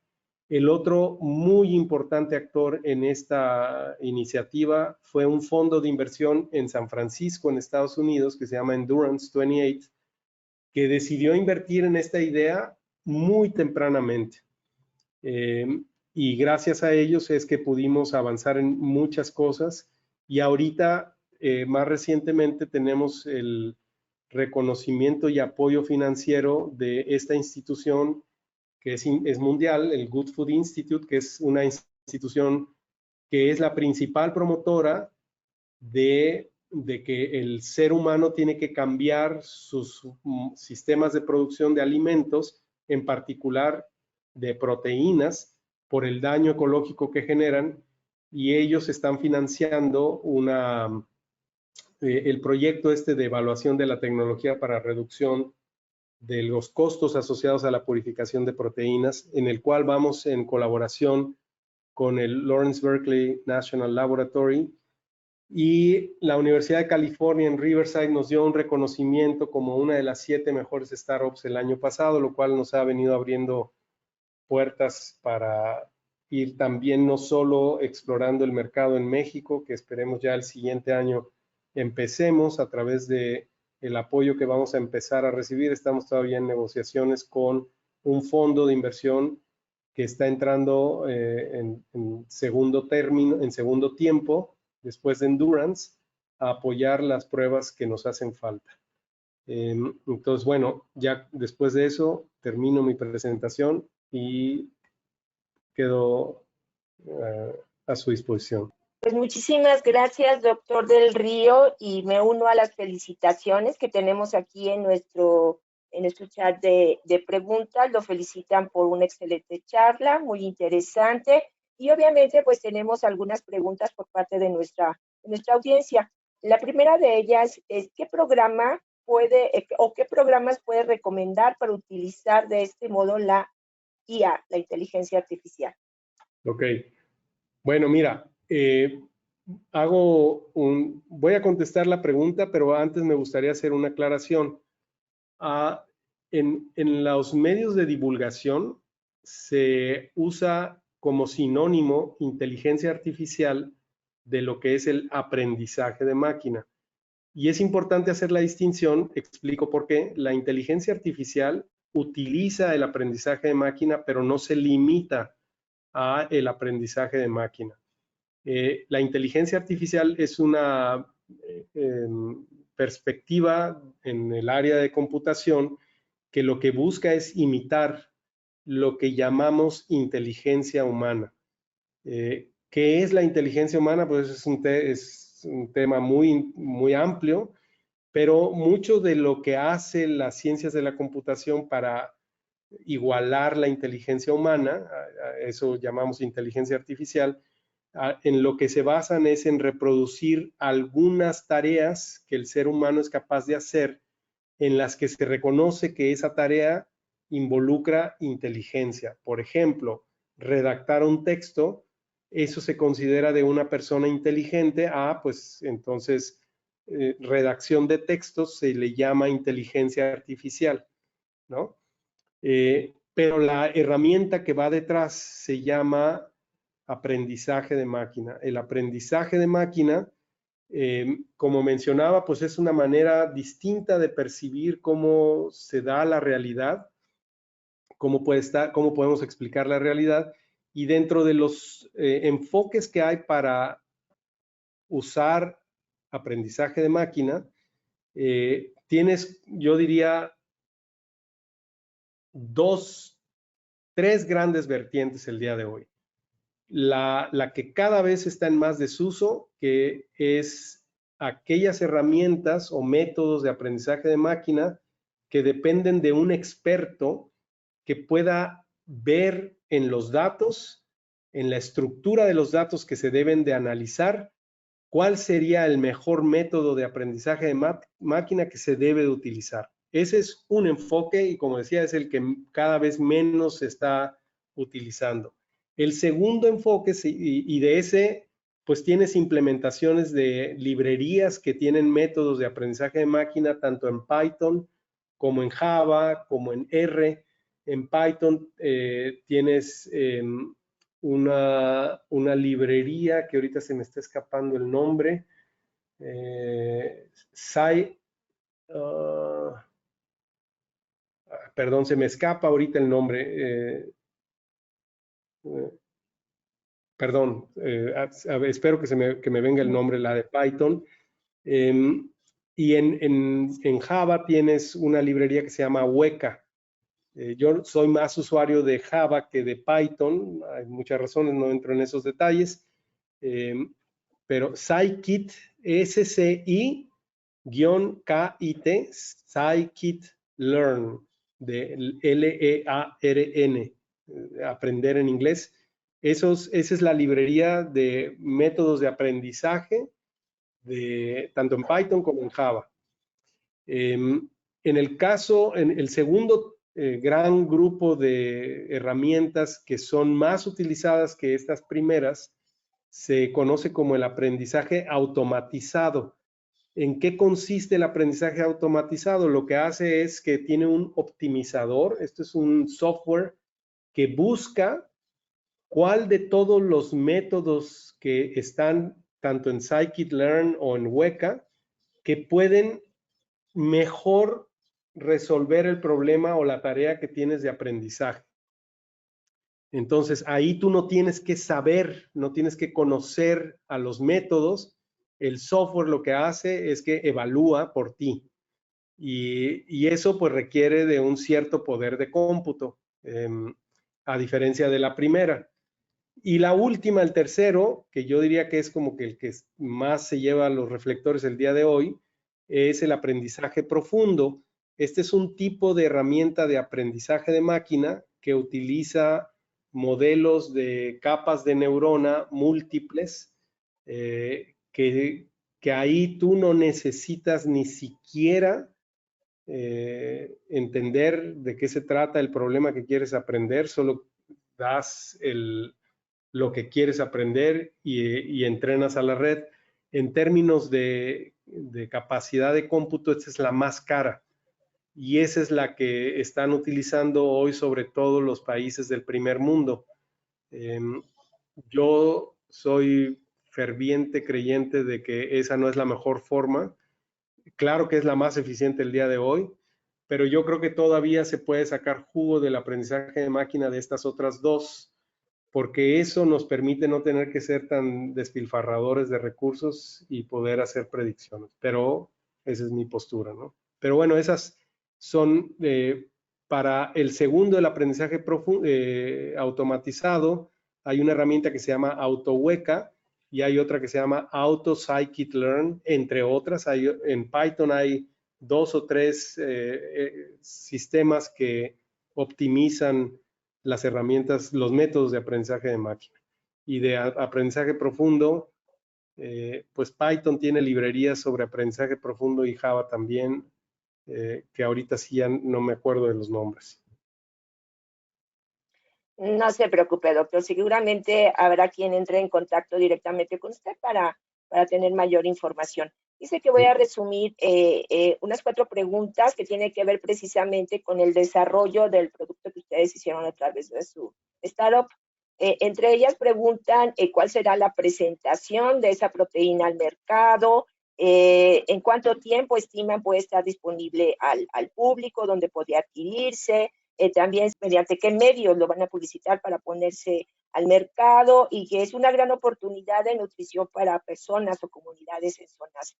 El otro muy importante actor en esta iniciativa fue un fondo de inversión en San Francisco, en Estados Unidos, que se llama Endurance 28, que decidió invertir en esta idea muy tempranamente. Y gracias a ellos es que pudimos avanzar en muchas cosas y ahorita, más recientemente, tenemos el reconocimiento y apoyo financiero de esta institución que es mundial, el Good Food Institute, que es una institución que es la principal promotora de que el ser humano tiene que cambiar sus sistemas de producción de alimentos, en particular de proteínas, por el daño ecológico que generan, y ellos están financiando el proyecto de evaluación de la tecnología para reducción de los costos asociados a la purificación de proteínas, en el cual vamos en colaboración con el Lawrence Berkeley National Laboratory, y la Universidad de California en Riverside nos dio un reconocimiento como una de las 7 mejores startups el año pasado, lo cual nos ha venido abriendo puertas para ir también no solo explorando el mercado en México, que esperemos ya el siguiente año empecemos a través de el apoyo que vamos a empezar a recibir. Estamos todavía en negociaciones con un fondo de inversión que está entrando en segundo término, en segundo tiempo, después de Endurance, a apoyar las pruebas que nos hacen falta. Entonces, bueno, ya después de eso termino mi presentación y quedo a su disposición. Pues muchísimas gracias, doctor Del Río, y me uno a las felicitaciones que tenemos aquí en nuestro chat de preguntas. Lo felicitan por una excelente charla, muy interesante, y obviamente pues tenemos algunas preguntas por parte de nuestra audiencia. La primera de ellas es, ¿qué programa qué programas puede recomendar para utilizar de este modo la IA, la inteligencia artificial? Ok. Bueno, mira, voy a contestar la pregunta, pero antes me gustaría hacer una aclaración. En los medios de divulgación se usa como sinónimo inteligencia artificial de lo que es el aprendizaje de máquina. Y es importante hacer la distinción, explico por qué. La inteligencia artificial utiliza el aprendizaje de máquina, pero no se limita a el aprendizaje de máquina. La inteligencia artificial es una perspectiva en el área de computación que lo que busca es imitar lo que llamamos inteligencia humana. ¿Qué es la inteligencia humana? Pues es un tema muy amplio, pero mucho de lo que hacen las ciencias de la computación para igualar la inteligencia humana, eso llamamos inteligencia artificial, en lo que se basan es en reproducir algunas tareas que el ser humano es capaz de hacer, en las que se reconoce que esa tarea involucra inteligencia. Por ejemplo, redactar un texto, eso se considera de una persona inteligente. Pues entonces redacción de textos se le llama inteligencia artificial, ¿no? Pero la herramienta que va detrás se llama aprendizaje de máquina. El aprendizaje de máquina, como mencionaba, pues es una manera distinta de percibir cómo se da la realidad, cómo podemos explicar la realidad, y dentro de los enfoques que hay para usar aprendizaje de máquina, tienes, yo diría, tres grandes vertientes el día de hoy. La que cada vez está en más desuso, que es aquellas herramientas o métodos de aprendizaje de máquina que dependen de un experto que pueda ver en los datos, en la estructura de los datos que se deben de analizar, cuál sería el mejor método de aprendizaje de máquina que se debe de utilizar. Ese es un enfoque y, como decía, es el que cada vez menos se está utilizando. El segundo enfoque, y de ese, pues tienes implementaciones de librerías que tienen métodos de aprendizaje de máquina, tanto en Python como en Java, como en R. En Python tienes una librería que ahorita se me está escapando el nombre, perdón, se me escapa ahorita el nombre, perdón, espero que me venga el nombre, la de Python. Y en Java tienes una librería que se llama Weka. Yo soy más usuario de Java que de Python, hay muchas razones, no entro en esos detalles, pero Scikit, SCI-KIT, Scikit-learn, de L-E-A-R-N, aprender en inglés. Esa es la librería de métodos de aprendizaje, tanto en Python como en Java. En el segundo gran grupo de herramientas que son más utilizadas que estas primeras, se conoce como el aprendizaje automatizado. ¿En qué consiste el aprendizaje automatizado? Lo que hace es que tiene un optimizador. Esto es un software que busca cuál de todos los métodos que están tanto en Scikit-learn o en Weka que pueden mejor resolver el problema o la tarea que tienes de aprendizaje. Entonces, ahí tú no tienes que saber, no tienes que conocer a los métodos. El software lo que hace es que evalúa por ti. Y eso pues requiere de un cierto poder de cómputo, a diferencia de la primera. Y la última, el tercero, que yo diría que es como que el que más se lleva a los reflectores el día de hoy, es el aprendizaje profundo. Este es un tipo de herramienta de aprendizaje de máquina que utiliza modelos de capas de neurona múltiples, que ahí tú no necesitas ni siquiera entender de qué se trata el problema que quieres aprender, solo das lo que quieres aprender y entrenas a la red. En términos de capacidad de cómputo, esta es la más cara. y esa es la que están utilizando hoy sobre todo los países del primer mundo. Yo soy ferviente creyente de que esa no es la mejor forma. Claro que es la más eficiente el día de hoy, pero yo creo que todavía se puede sacar jugo del aprendizaje de máquina de estas otras dos, porque eso nos permite no tener que ser tan despilfarradores de recursos y poder hacer predicciones. Pero esa es mi postura, ¿no? Pero bueno, esas son para el segundo, el aprendizaje automatizado. Hay una herramienta que se llama AutoWeka y hay otra que se llama AutoScikit-learn, entre otras. En Python hay 2 o 3 sistemas que optimizan las herramientas, los métodos de aprendizaje de máquina. Y de aprendizaje profundo, pues Python tiene librerías sobre aprendizaje profundo y Java también, que ahorita sí ya no me acuerdo de los nombres. No se preocupe, doctor. Seguramente habrá quien entre en contacto directamente con usted para tener mayor información. Dice que voy a resumir unas 4 preguntas que tienen que ver precisamente con el desarrollo del producto que ustedes hicieron a través de su startup. Entre ellas preguntan cuál será la presentación de esa proteína al mercado, en cuánto tiempo estiman puede estar disponible al público, dónde podría adquirirse, también mediante qué medios lo van a publicitar para ponerse al mercado, y que es una gran oportunidad de nutrición para personas o comunidades en zonas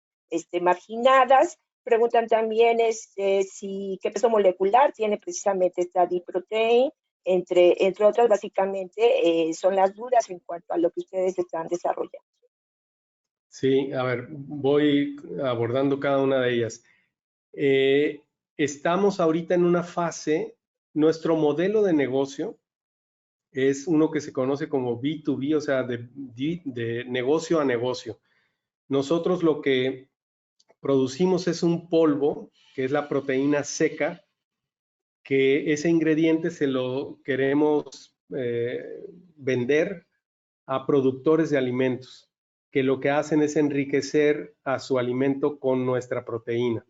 marginadas. Preguntan también qué peso molecular tiene precisamente esta D-protein, entre otras, básicamente son las dudas en cuanto a lo que ustedes están desarrollando. Sí, a ver, voy abordando cada una de ellas. Estamos ahorita en una fase, nuestro modelo de negocio es uno que se conoce como B2B, o sea, de negocio a negocio. Nosotros lo que producimos es un polvo, que es la proteína seca, que ese ingrediente se lo queremos vender a productores de alimentos, que lo que hacen es enriquecer a su alimento con nuestra proteína.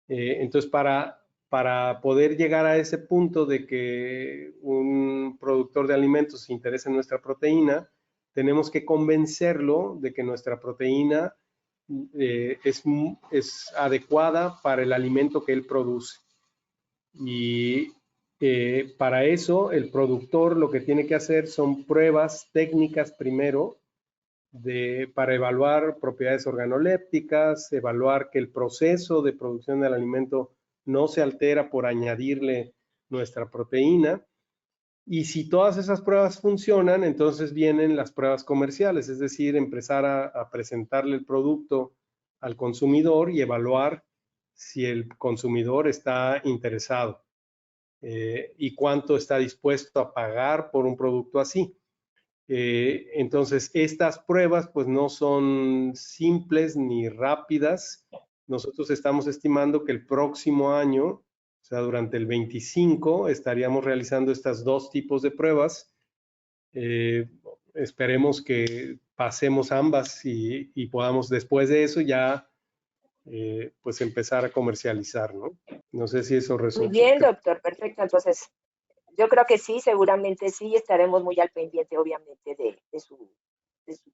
Entonces, para poder llegar a ese punto de que un productor de alimentos se interese en nuestra proteína, tenemos que convencerlo de que nuestra proteína es adecuada para el alimento que él produce. Y para eso, el productor lo que tiene que hacer son pruebas técnicas primero para evaluar propiedades organolépticas, evaluar que el proceso de producción del alimento no se altera por añadirle nuestra proteína. Y si todas esas pruebas funcionan, entonces vienen las pruebas comerciales, es decir, empezar a presentarle el producto al consumidor y evaluar si el consumidor está interesado y cuánto está dispuesto a pagar por un producto así. Entonces, estas pruebas pues no son simples ni rápidas. Nosotros estamos estimando que el próximo año, o sea, durante el 25, estaríamos realizando estas 2 tipos de pruebas. Esperemos que pasemos ambas y podamos después de eso ya pues empezar a comercializar, ¿no? No sé si eso Muy resulta. bien, doctor, perfecto. Entonces, yo creo que sí, seguramente sí, estaremos muy al pendiente, obviamente, de su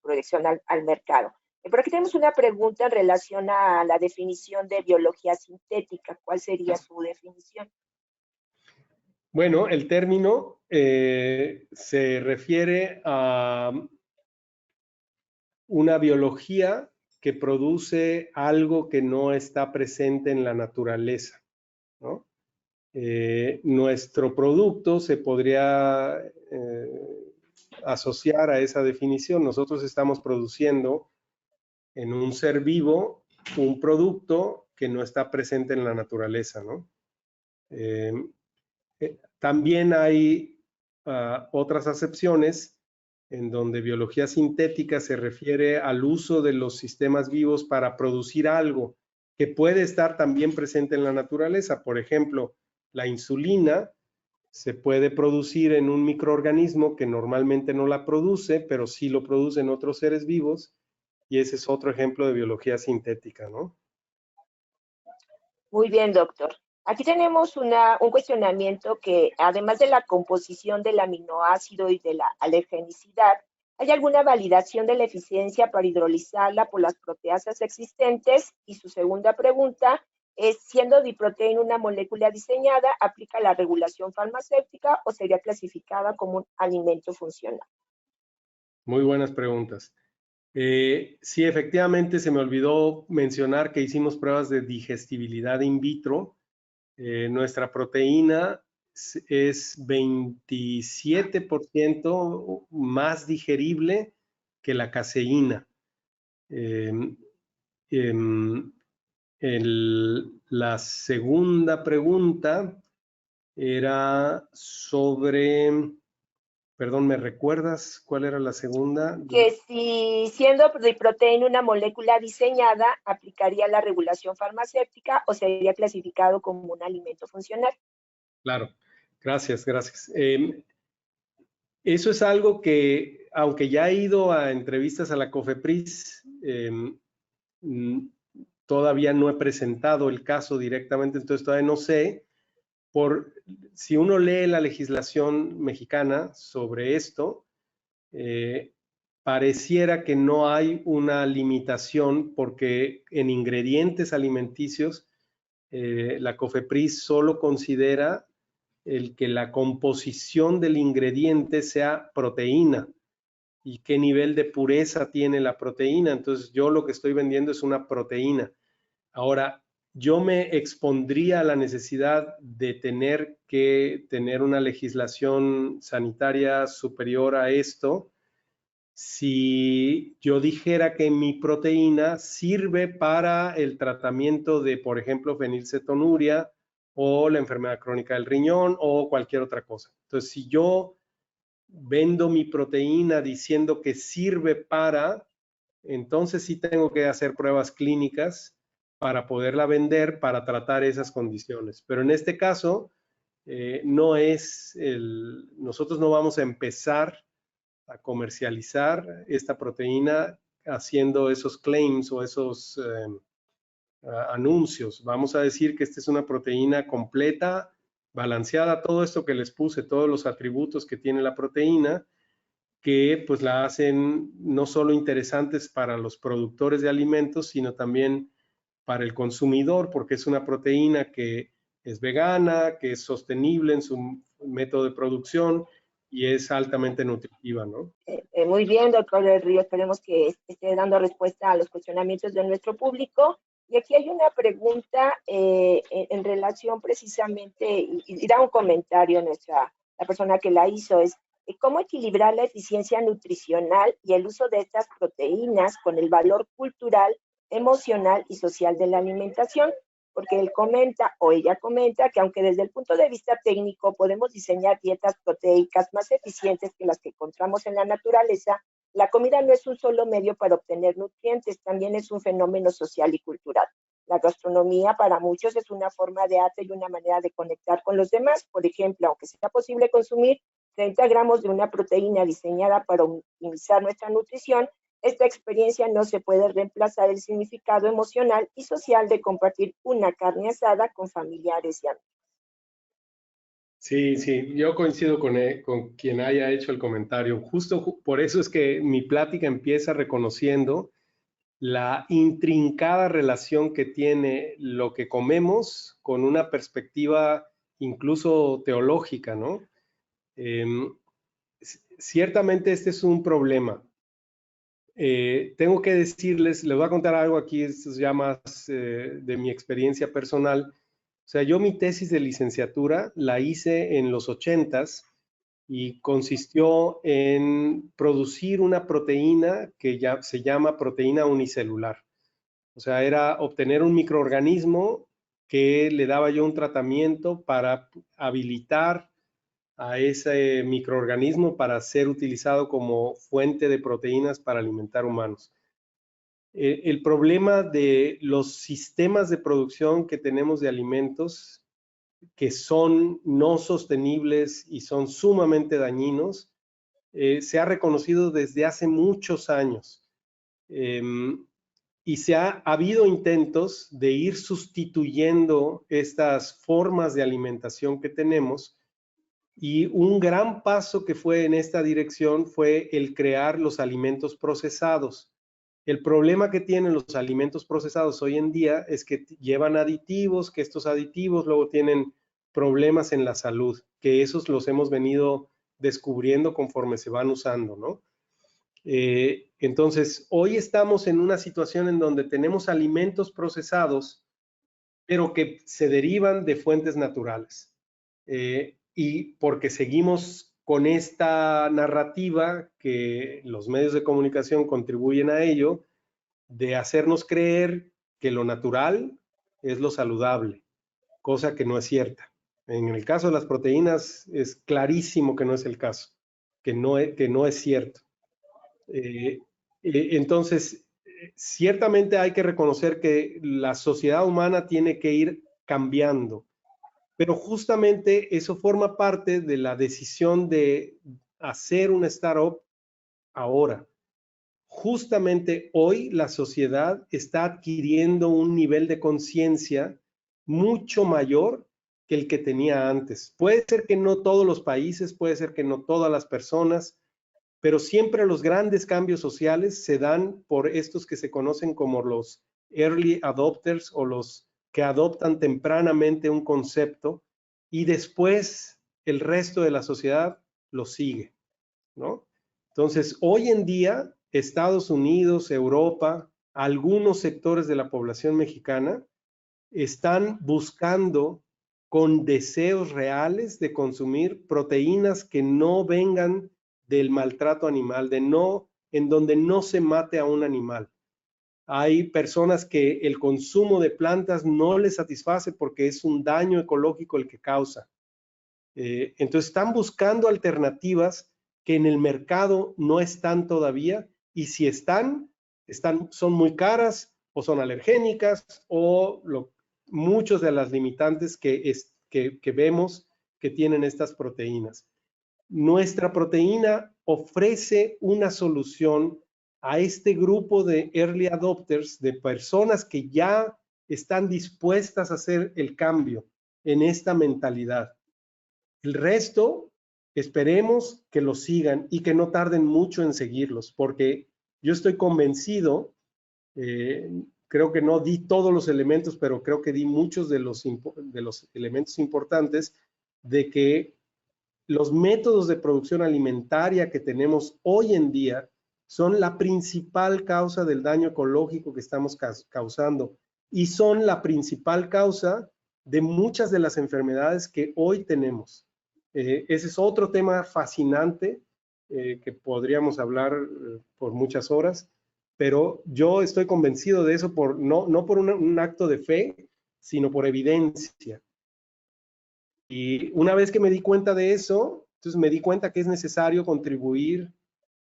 proyección al mercado. Por aquí tenemos una pregunta en relación a la definición de biología sintética. ¿Cuál sería su definición? Bueno, el término se refiere a una biología que produce algo que no está presente en la naturaleza, ¿no? Nuestro producto se podría asociar a esa definición. Nosotros estamos produciendo en un ser vivo un producto que no está presente en la naturaleza, ¿no? También hay otras acepciones en donde biología sintética se refiere al uso de los sistemas vivos para producir algo que puede estar también presente en la naturaleza. Por ejemplo, la insulina se puede producir en un microorganismo que normalmente no la produce, pero sí lo producen otros seres vivos, y ese es otro ejemplo de biología sintética, ¿no? Muy bien, doctor. Aquí tenemos un cuestionamiento que, además de la composición del aminoácido y de la alergenicidad, ¿hay alguna validación de la eficiencia para hidrolizarla por las proteasas existentes? Y su segunda pregunta es, siendo diproteína una molécula diseñada, ¿aplica la regulación farmacéutica o sería clasificada como un alimento funcional? Muy buenas preguntas. Sí, efectivamente se me olvidó mencionar que hicimos pruebas de digestibilidad in vitro. Nuestra proteína es 27% más digerible que la caseína. La segunda pregunta era sobre, perdón, ¿me recuerdas cuál era la segunda? Que si siendo proteína una molécula diseñada, aplicaría la regulación farmacéutica o sería clasificado como un alimento funcional. Claro, gracias, gracias. Eso es algo que, aunque ya he ido a entrevistas a la COFEPRIS, todavía no he presentado el caso directamente, entonces todavía no sé. Si uno lee la legislación mexicana sobre esto, pareciera que no hay una limitación porque en ingredientes alimenticios la COFEPRIS solo considera el que la composición del ingrediente sea proteína y qué nivel de pureza tiene la proteína. Entonces yo lo que estoy vendiendo es una proteína. Ahora, yo me expondría a la necesidad de tener que tener una legislación sanitaria superior a esto si yo dijera que mi proteína sirve para el tratamiento de, por ejemplo, fenilcetonuria o la enfermedad crónica del riñón o cualquier otra cosa. Entonces, si yo vendo mi proteína diciendo que sirve para, entonces sí tengo que hacer pruebas clínicas para poderla vender, para tratar esas condiciones. Pero en este caso, nosotros no vamos a empezar a comercializar esta proteína haciendo esos claims o esos anuncios. Vamos a decir que esta es una proteína completa, balanceada, todo esto que les puse, todos los atributos que tiene la proteína, que pues la hacen no solo interesantes para los productores de alimentos, sino también para el consumidor, porque es una proteína que es vegana, que es sostenible en su método de producción y es altamente nutritiva, ¿no? Muy bien, doctor del Río, esperemos que esté dando respuesta a los cuestionamientos de nuestro público. Y aquí hay una pregunta en relación precisamente, y da un comentario la persona que la hizo, es ¿cómo equilibrar la eficiencia nutricional y el uso de estas proteínas con el valor cultural, emocional y social de la alimentación? Porque él comenta o ella comenta que aunque desde el punto de vista técnico podemos diseñar dietas proteicas más eficientes que las que encontramos en la naturaleza, la comida no es un solo medio para obtener nutrientes, también es un fenómeno social y cultural. La gastronomía para muchos es una forma de arte y una manera de conectar con los demás. Por ejemplo, aunque sea posible consumir 30 gramos de una proteína diseñada para optimizar nuestra nutrición, esta experiencia no se puede reemplazar el significado emocional y social de compartir una carne asada con familiares y amigos. Sí, sí, yo coincido con quien haya hecho el comentario. Justo por eso es que mi plática empieza reconociendo la intrincada relación que tiene lo que comemos con una perspectiva incluso teológica, ¿no? Ciertamente este es un problema. Tengo que decirles, les voy a contar algo aquí, esto es ya más de mi experiencia personal. O sea, yo mi tesis de licenciatura la hice en los 80s y consistió en producir una proteína que ya se llama proteína unicelular. O sea, era obtener un microorganismo que le daba yo un tratamiento para habilitar a ese microorganismo para ser utilizado como fuente de proteínas para alimentar humanos. El problema de los sistemas de producción que tenemos de alimentos que son no sostenibles y son sumamente dañinos, se ha reconocido desde hace muchos años. y ha habido intentos de ir sustituyendo estas formas de alimentación que tenemos, y un gran paso que fue en esta dirección fue el crear los alimentos procesados. El problema que tienen los alimentos procesados hoy en día es que llevan aditivos, que estos aditivos luego tienen problemas en la salud, que esos los hemos venido descubriendo conforme se van usando, ¿no? Entonces, hoy estamos en una situación en donde tenemos alimentos procesados, pero que se derivan de fuentes naturales. Y porque seguimos con esta narrativa que los medios de comunicación contribuyen a ello, de hacernos creer que lo natural es lo saludable, cosa que no es cierta. En el caso de las proteínas es clarísimo que no es el caso, que no es cierto. Entonces, ciertamente hay que reconocer que la sociedad humana tiene que ir cambiando, pero justamente eso forma parte de la decisión de hacer una startup ahora. Justamente hoy la sociedad está adquiriendo un nivel de conciencia mucho mayor que el que tenía antes. Puede ser que no todos los países, puede ser que no todas las personas, pero siempre los grandes cambios sociales se dan por estos que se conocen como los early adopters, o los que adoptan tempranamente un concepto y después el resto de la sociedad lo sigue, ¿no? Entonces, hoy en día, Estados Unidos, Europa, algunos sectores de la población mexicana están buscando con deseos reales de consumir proteínas que no vengan del maltrato animal, en donde no se mate a un animal. Hay personas que el consumo de plantas no les satisface porque es un daño ecológico el que causa. Entonces están buscando alternativas que en el mercado no están todavía, y si son muy caras o son alergénicas, o muchos de las limitantes que vemos que tienen estas proteínas. Nuestra proteína ofrece una solución a este grupo de early adopters, de personas que ya están dispuestas a hacer el cambio en esta mentalidad. El resto, esperemos que lo sigan y que no tarden mucho en seguirlos, porque yo estoy convencido, creo que no di todos los elementos, pero creo que di muchos de los elementos importantes de que los métodos de producción alimentaria que tenemos hoy en día son la principal causa del daño ecológico que estamos causando, y son la principal causa de muchas de las enfermedades que hoy tenemos. Ese es otro tema fascinante que podríamos hablar por muchas horas, pero yo estoy convencido de eso no por un acto de fe, sino por evidencia. Y una vez que me di cuenta de eso, entonces me di cuenta que es necesario contribuir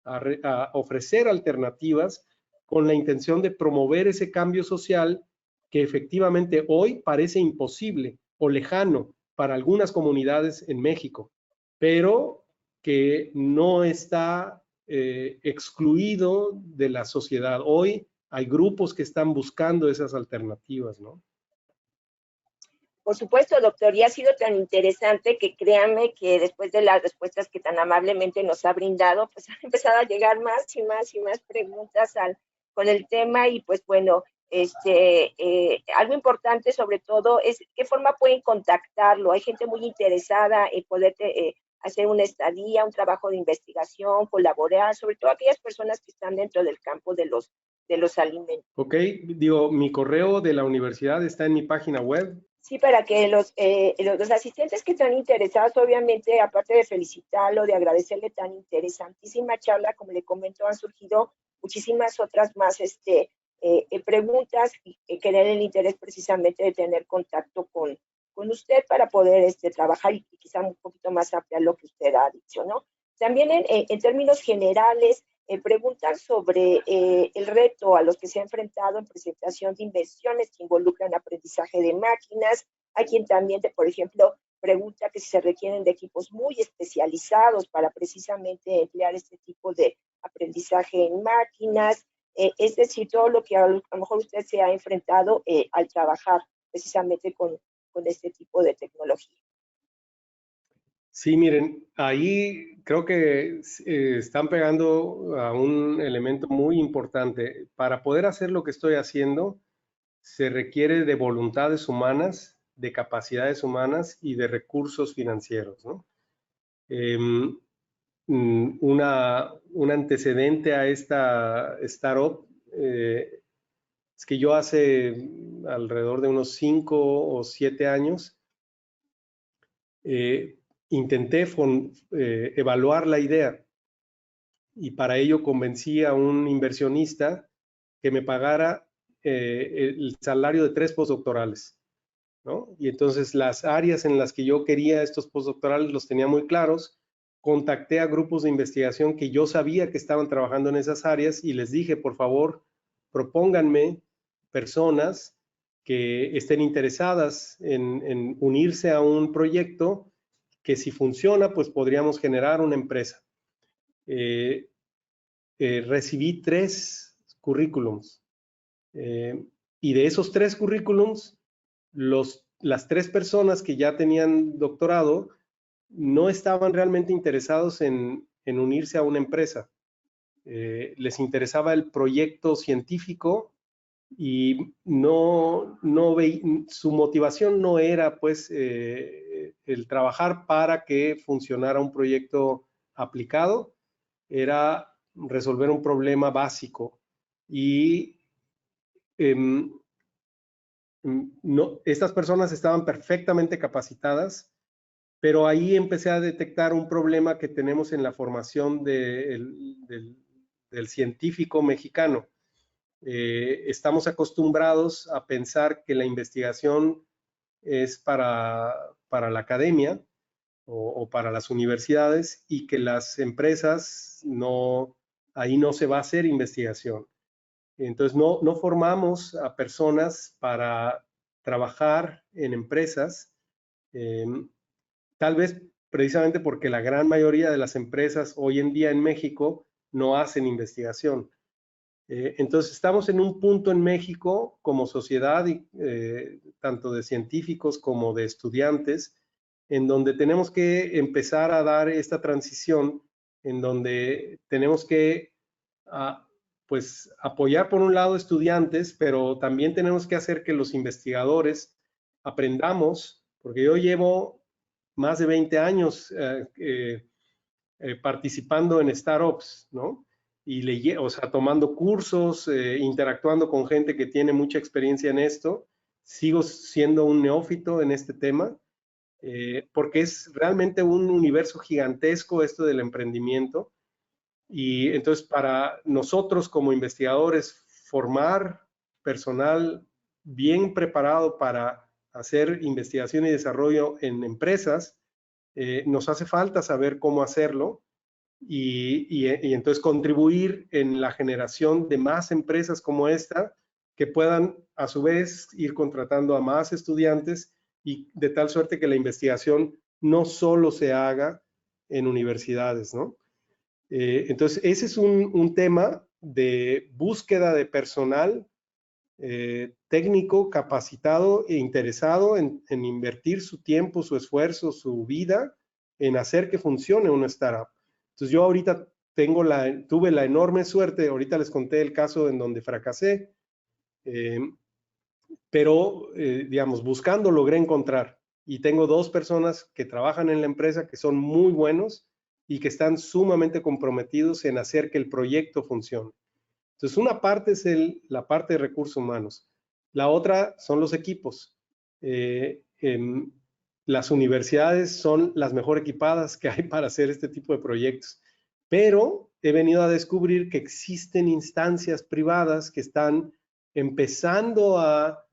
a ofrecer alternativas con la intención de promover ese cambio social que efectivamente hoy parece imposible o lejano para algunas comunidades en México, pero que no está excluido de la sociedad. Hoy hay grupos que están buscando esas alternativas, ¿no? Por supuesto, doctor, y ha sido tan interesante que créanme que después de las respuestas que tan amablemente nos ha brindado, pues han empezado a llegar más y más y más preguntas con el tema. Y pues bueno, algo importante sobre todo es qué forma pueden contactarlo. Hay gente muy interesada en poder hacer una estadía, un trabajo de investigación, colaborar, sobre todo aquellas personas que están dentro del campo de los alimentos. Ok, digo, mi correo de la universidad está en mi página web. Sí, para que los asistentes que están interesados, obviamente, aparte de felicitarlo, de agradecerle tan interesantísima charla, como le comento, han surgido muchísimas otras más preguntas que den el interés precisamente de tener contacto con usted para poder trabajar y quizá un poquito más ampliar lo que usted ha dicho, ¿no? También en términos generales, preguntan sobre el reto a los que se ha enfrentado en presentación de invenciones que involucran aprendizaje de máquinas. Hay quien también, por ejemplo, pregunta que si se requieren de equipos muy especializados para precisamente emplear este tipo de aprendizaje en máquinas. es decir, todo lo que a lo mejor usted se ha enfrentado al trabajar precisamente con este tipo de tecnología. Sí, miren, ahí creo que están pegando a un elemento muy importante. Para poder hacer lo que estoy haciendo, se requiere de voluntades humanas, de capacidades humanas y de recursos financieros, ¿no? Un antecedente a esta startup es que yo hace alrededor de unos 5 o 7 años intenté evaluar la idea y para ello convencí a un inversionista que me pagara el salario de 3 postdoctorales, ¿no? Y entonces las áreas en las que yo quería estos postdoctorales los tenía muy claros. Contacté a grupos de investigación que yo sabía que estaban trabajando en esas áreas y les dije, por favor, propónganme personas que estén interesadas en unirse a un proyecto que si funciona, pues podríamos generar una empresa. Recibí 3 currículums y de esos 3 currículums, las 3 personas que ya tenían doctorado no estaban realmente interesados en unirse a una empresa. Les interesaba el proyecto científico y su motivación no era pues el trabajar para que funcionara un proyecto aplicado, era resolver un problema básico y no, estas personas estaban perfectamente capacitadas, pero ahí empecé a detectar un problema que tenemos en la formación del científico mexicano. Estamos acostumbrados a pensar que la investigación es para la academia o para las universidades y que las empresas ahí no se va a hacer investigación. Entonces no formamos a personas para trabajar en empresas, tal vez precisamente porque la gran mayoría de las empresas hoy en día en México no hacen investigación. Entonces estamos en un punto en México como sociedad, tanto de científicos como de estudiantes, en donde tenemos que empezar a dar esta transición, en donde tenemos que pues apoyar por un lado estudiantes, pero también tenemos que hacer que los investigadores aprendamos, porque yo llevo más de 20 años participando en startups, ¿no? Y o sea, tomando cursos, interactuando con gente que tiene mucha experiencia en esto. Sigo siendo un neófito en este tema, porque es realmente un universo gigantesco esto del emprendimiento. Y entonces para nosotros como investigadores, formar personal bien preparado para hacer investigación y desarrollo en empresas, nos hace falta saber cómo hacerlo y entonces contribuir en la generación de más empresas como esta que puedan a su vez ir contratando a más estudiantes y de tal suerte que la investigación no solo se haga en universidades, ¿no? Entonces ese es un tema de búsqueda de personal técnico, capacitado e interesado en invertir su tiempo, su esfuerzo, su vida en hacer que funcione una startup. Entonces yo ahorita tuve la enorme suerte, ahorita les conté el caso en donde fracasé, pero digamos, buscando logré encontrar. Y tengo 2 personas que trabajan en la empresa que son muy buenos y que están sumamente comprometidos en hacer que el proyecto funcione. Entonces, una parte es la parte de recursos humanos. La otra son los equipos. Las universidades son las mejor equipadas que hay para hacer este tipo de proyectos. Pero he venido a descubrir que existen instancias privadas que están empezando a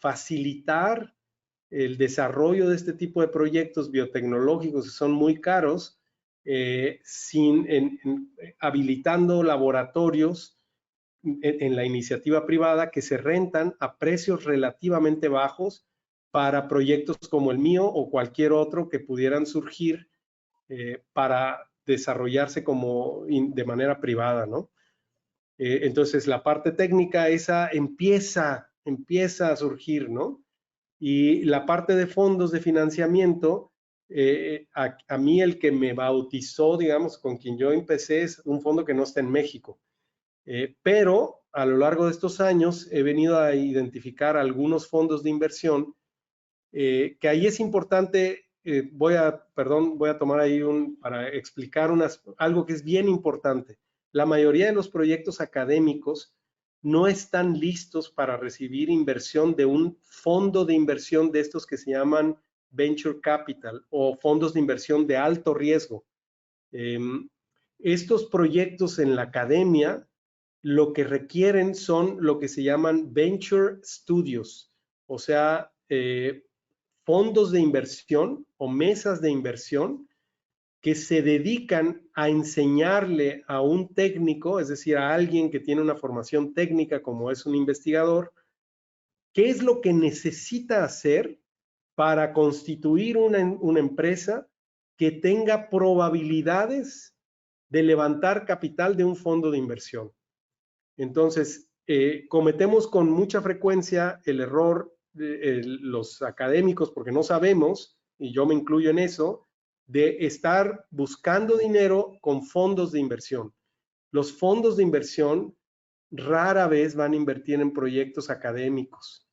facilitar el desarrollo de este tipo de proyectos biotecnológicos que son muy caros, habilitando laboratorios en la iniciativa privada que se rentan a precios relativamente bajos para proyectos como el mío o cualquier otro que pudieran surgir para desarrollarse de manera privada, ¿no? Entonces, la parte técnica, esa empieza a surgir, ¿no? Y la parte de fondos de financiamiento, a mí el que me bautizó, digamos, con quien yo empecé, es un fondo que no está en México. Pero a lo largo de estos años he venido a identificar algunos fondos de inversión que ahí es importante, voy a tomar ahí para explicar algo que es bien importante. La mayoría de los proyectos académicos no están listos para recibir inversión de un fondo de inversión de estos que se llaman Venture Capital o fondos de inversión de alto riesgo. Estos proyectos en la academia lo que requieren son lo que se llaman Venture Studios, o sea, fondos de inversión o mesas de inversión que se dedican a enseñarle a un técnico, es decir, a alguien que tiene una formación técnica como es un investigador, qué es lo que necesita hacer para constituir una empresa que tenga probabilidades de levantar capital de un fondo de inversión. Entonces, cometemos con mucha frecuencia el error los académicos, porque no sabemos, y yo me incluyo en eso, de estar buscando dinero con fondos de inversión. Los fondos de inversión rara vez van a invertir en proyectos académicos,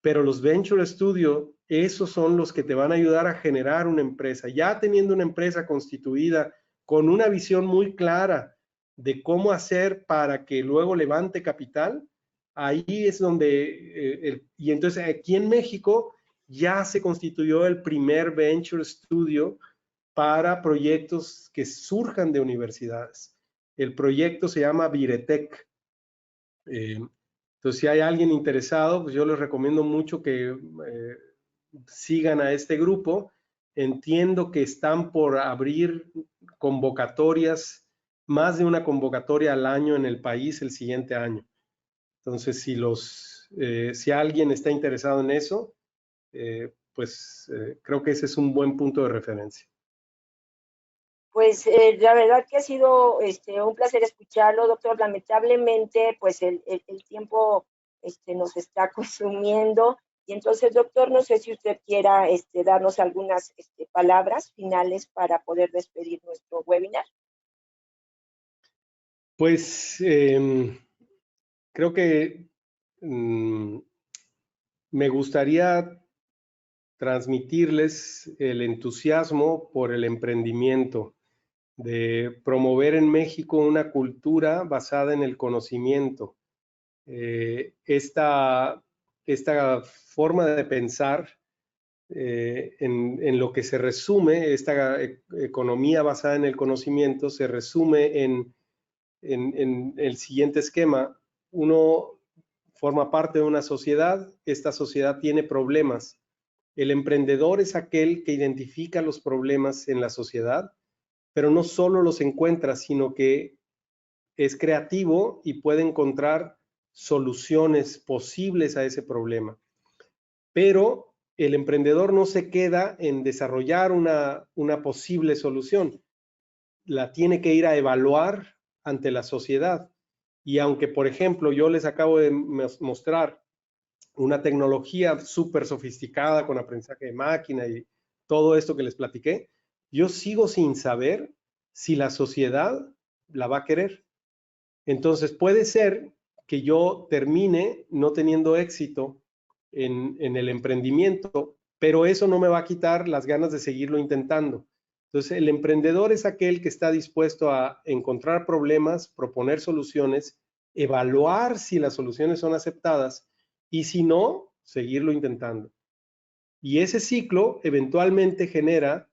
pero los Venture Studio, esos son los que te van a ayudar a generar una empresa. Ya teniendo una empresa constituida con una visión muy clara de cómo hacer para que luego levante capital, ahí es donde, y entonces aquí en México ya se constituyó el primer Venture Studio para proyectos que surjan de universidades. El proyecto se llama Viretech. Entonces, si hay alguien interesado, pues yo les recomiendo mucho que sigan a este grupo. Entiendo que están por abrir convocatorias, más de una convocatoria al año en el país el siguiente año. Entonces, si alguien está interesado en eso, creo que ese es un buen punto de referencia. Pues la verdad que ha sido un placer escucharlo, doctor. Lamentablemente, pues el tiempo nos está consumiendo. Y entonces, doctor, no sé si usted quiera darnos algunas palabras finales para poder despedir nuestro webinar. Pues creo que me gustaría transmitirles el entusiasmo por el emprendimiento, de promover en México una cultura basada en el conocimiento. Esta forma de pensar en lo que se resume, esta economía basada en el conocimiento, se resume en el siguiente esquema. Uno forma parte de una sociedad, esta sociedad tiene problemas. El emprendedor es aquel que identifica los problemas en la sociedad, pero no solo los encuentra, sino que es creativo y puede encontrar soluciones posibles a ese problema. Pero el emprendedor no se queda en desarrollar una posible solución, la tiene que ir a evaluar ante la sociedad. Y aunque, por ejemplo, yo les acabo de mostrar una tecnología súper sofisticada con aprendizaje de máquina y todo esto que les platiqué, yo sigo sin saber si la sociedad la va a querer. Entonces puede ser que yo termine no teniendo éxito en el emprendimiento, pero eso no me va a quitar las ganas de seguirlo intentando. Entonces, el emprendedor es aquel que está dispuesto a encontrar problemas, proponer soluciones, evaluar si las soluciones son aceptadas y si no, seguirlo intentando. Y ese ciclo eventualmente genera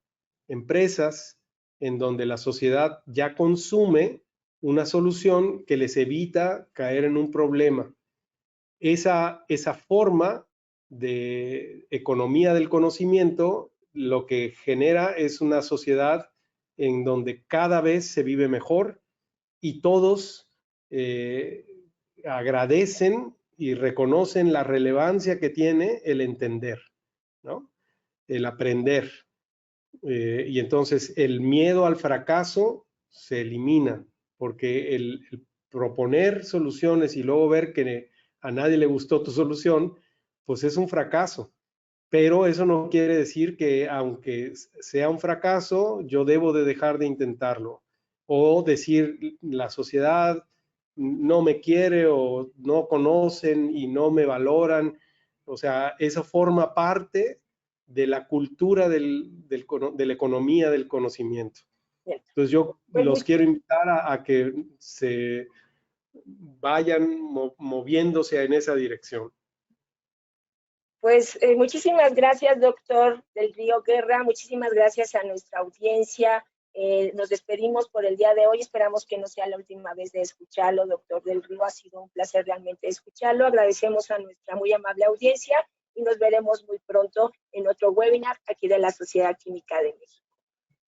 empresas en donde la sociedad ya consume una solución que les evita caer en un problema. Esa forma de economía del conocimiento lo que genera es una sociedad en donde cada vez se vive mejor y todos agradecen y reconocen la relevancia que tiene el entender, ¿no? El aprender. Y entonces el miedo al fracaso se elimina porque el proponer soluciones y luego ver que a nadie le gustó tu solución, pues es un fracaso. Pero eso no quiere decir que aunque sea un fracaso, yo debo de dejar de intentarlo. O decir, la sociedad no me quiere o no conocen y no me valoran. O sea, eso forma parte de la cultura de la economía del conocimiento. Entonces yo Pues los quiero invitar a que se vayan moviéndose en esa dirección. Pues muchísimas gracias, doctor del Río Guerra. Muchísimas gracias a nuestra audiencia. Nos despedimos por el día de hoy. Esperamos que no sea la última vez de escucharlo, doctor del Río. Ha sido un placer realmente escucharlo. Agradecemos a nuestra muy amable audiencia y nos veremos muy pronto en otro webinar aquí de la Sociedad Química de México.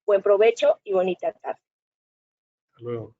Buen provecho y bonita tarde. Hasta luego.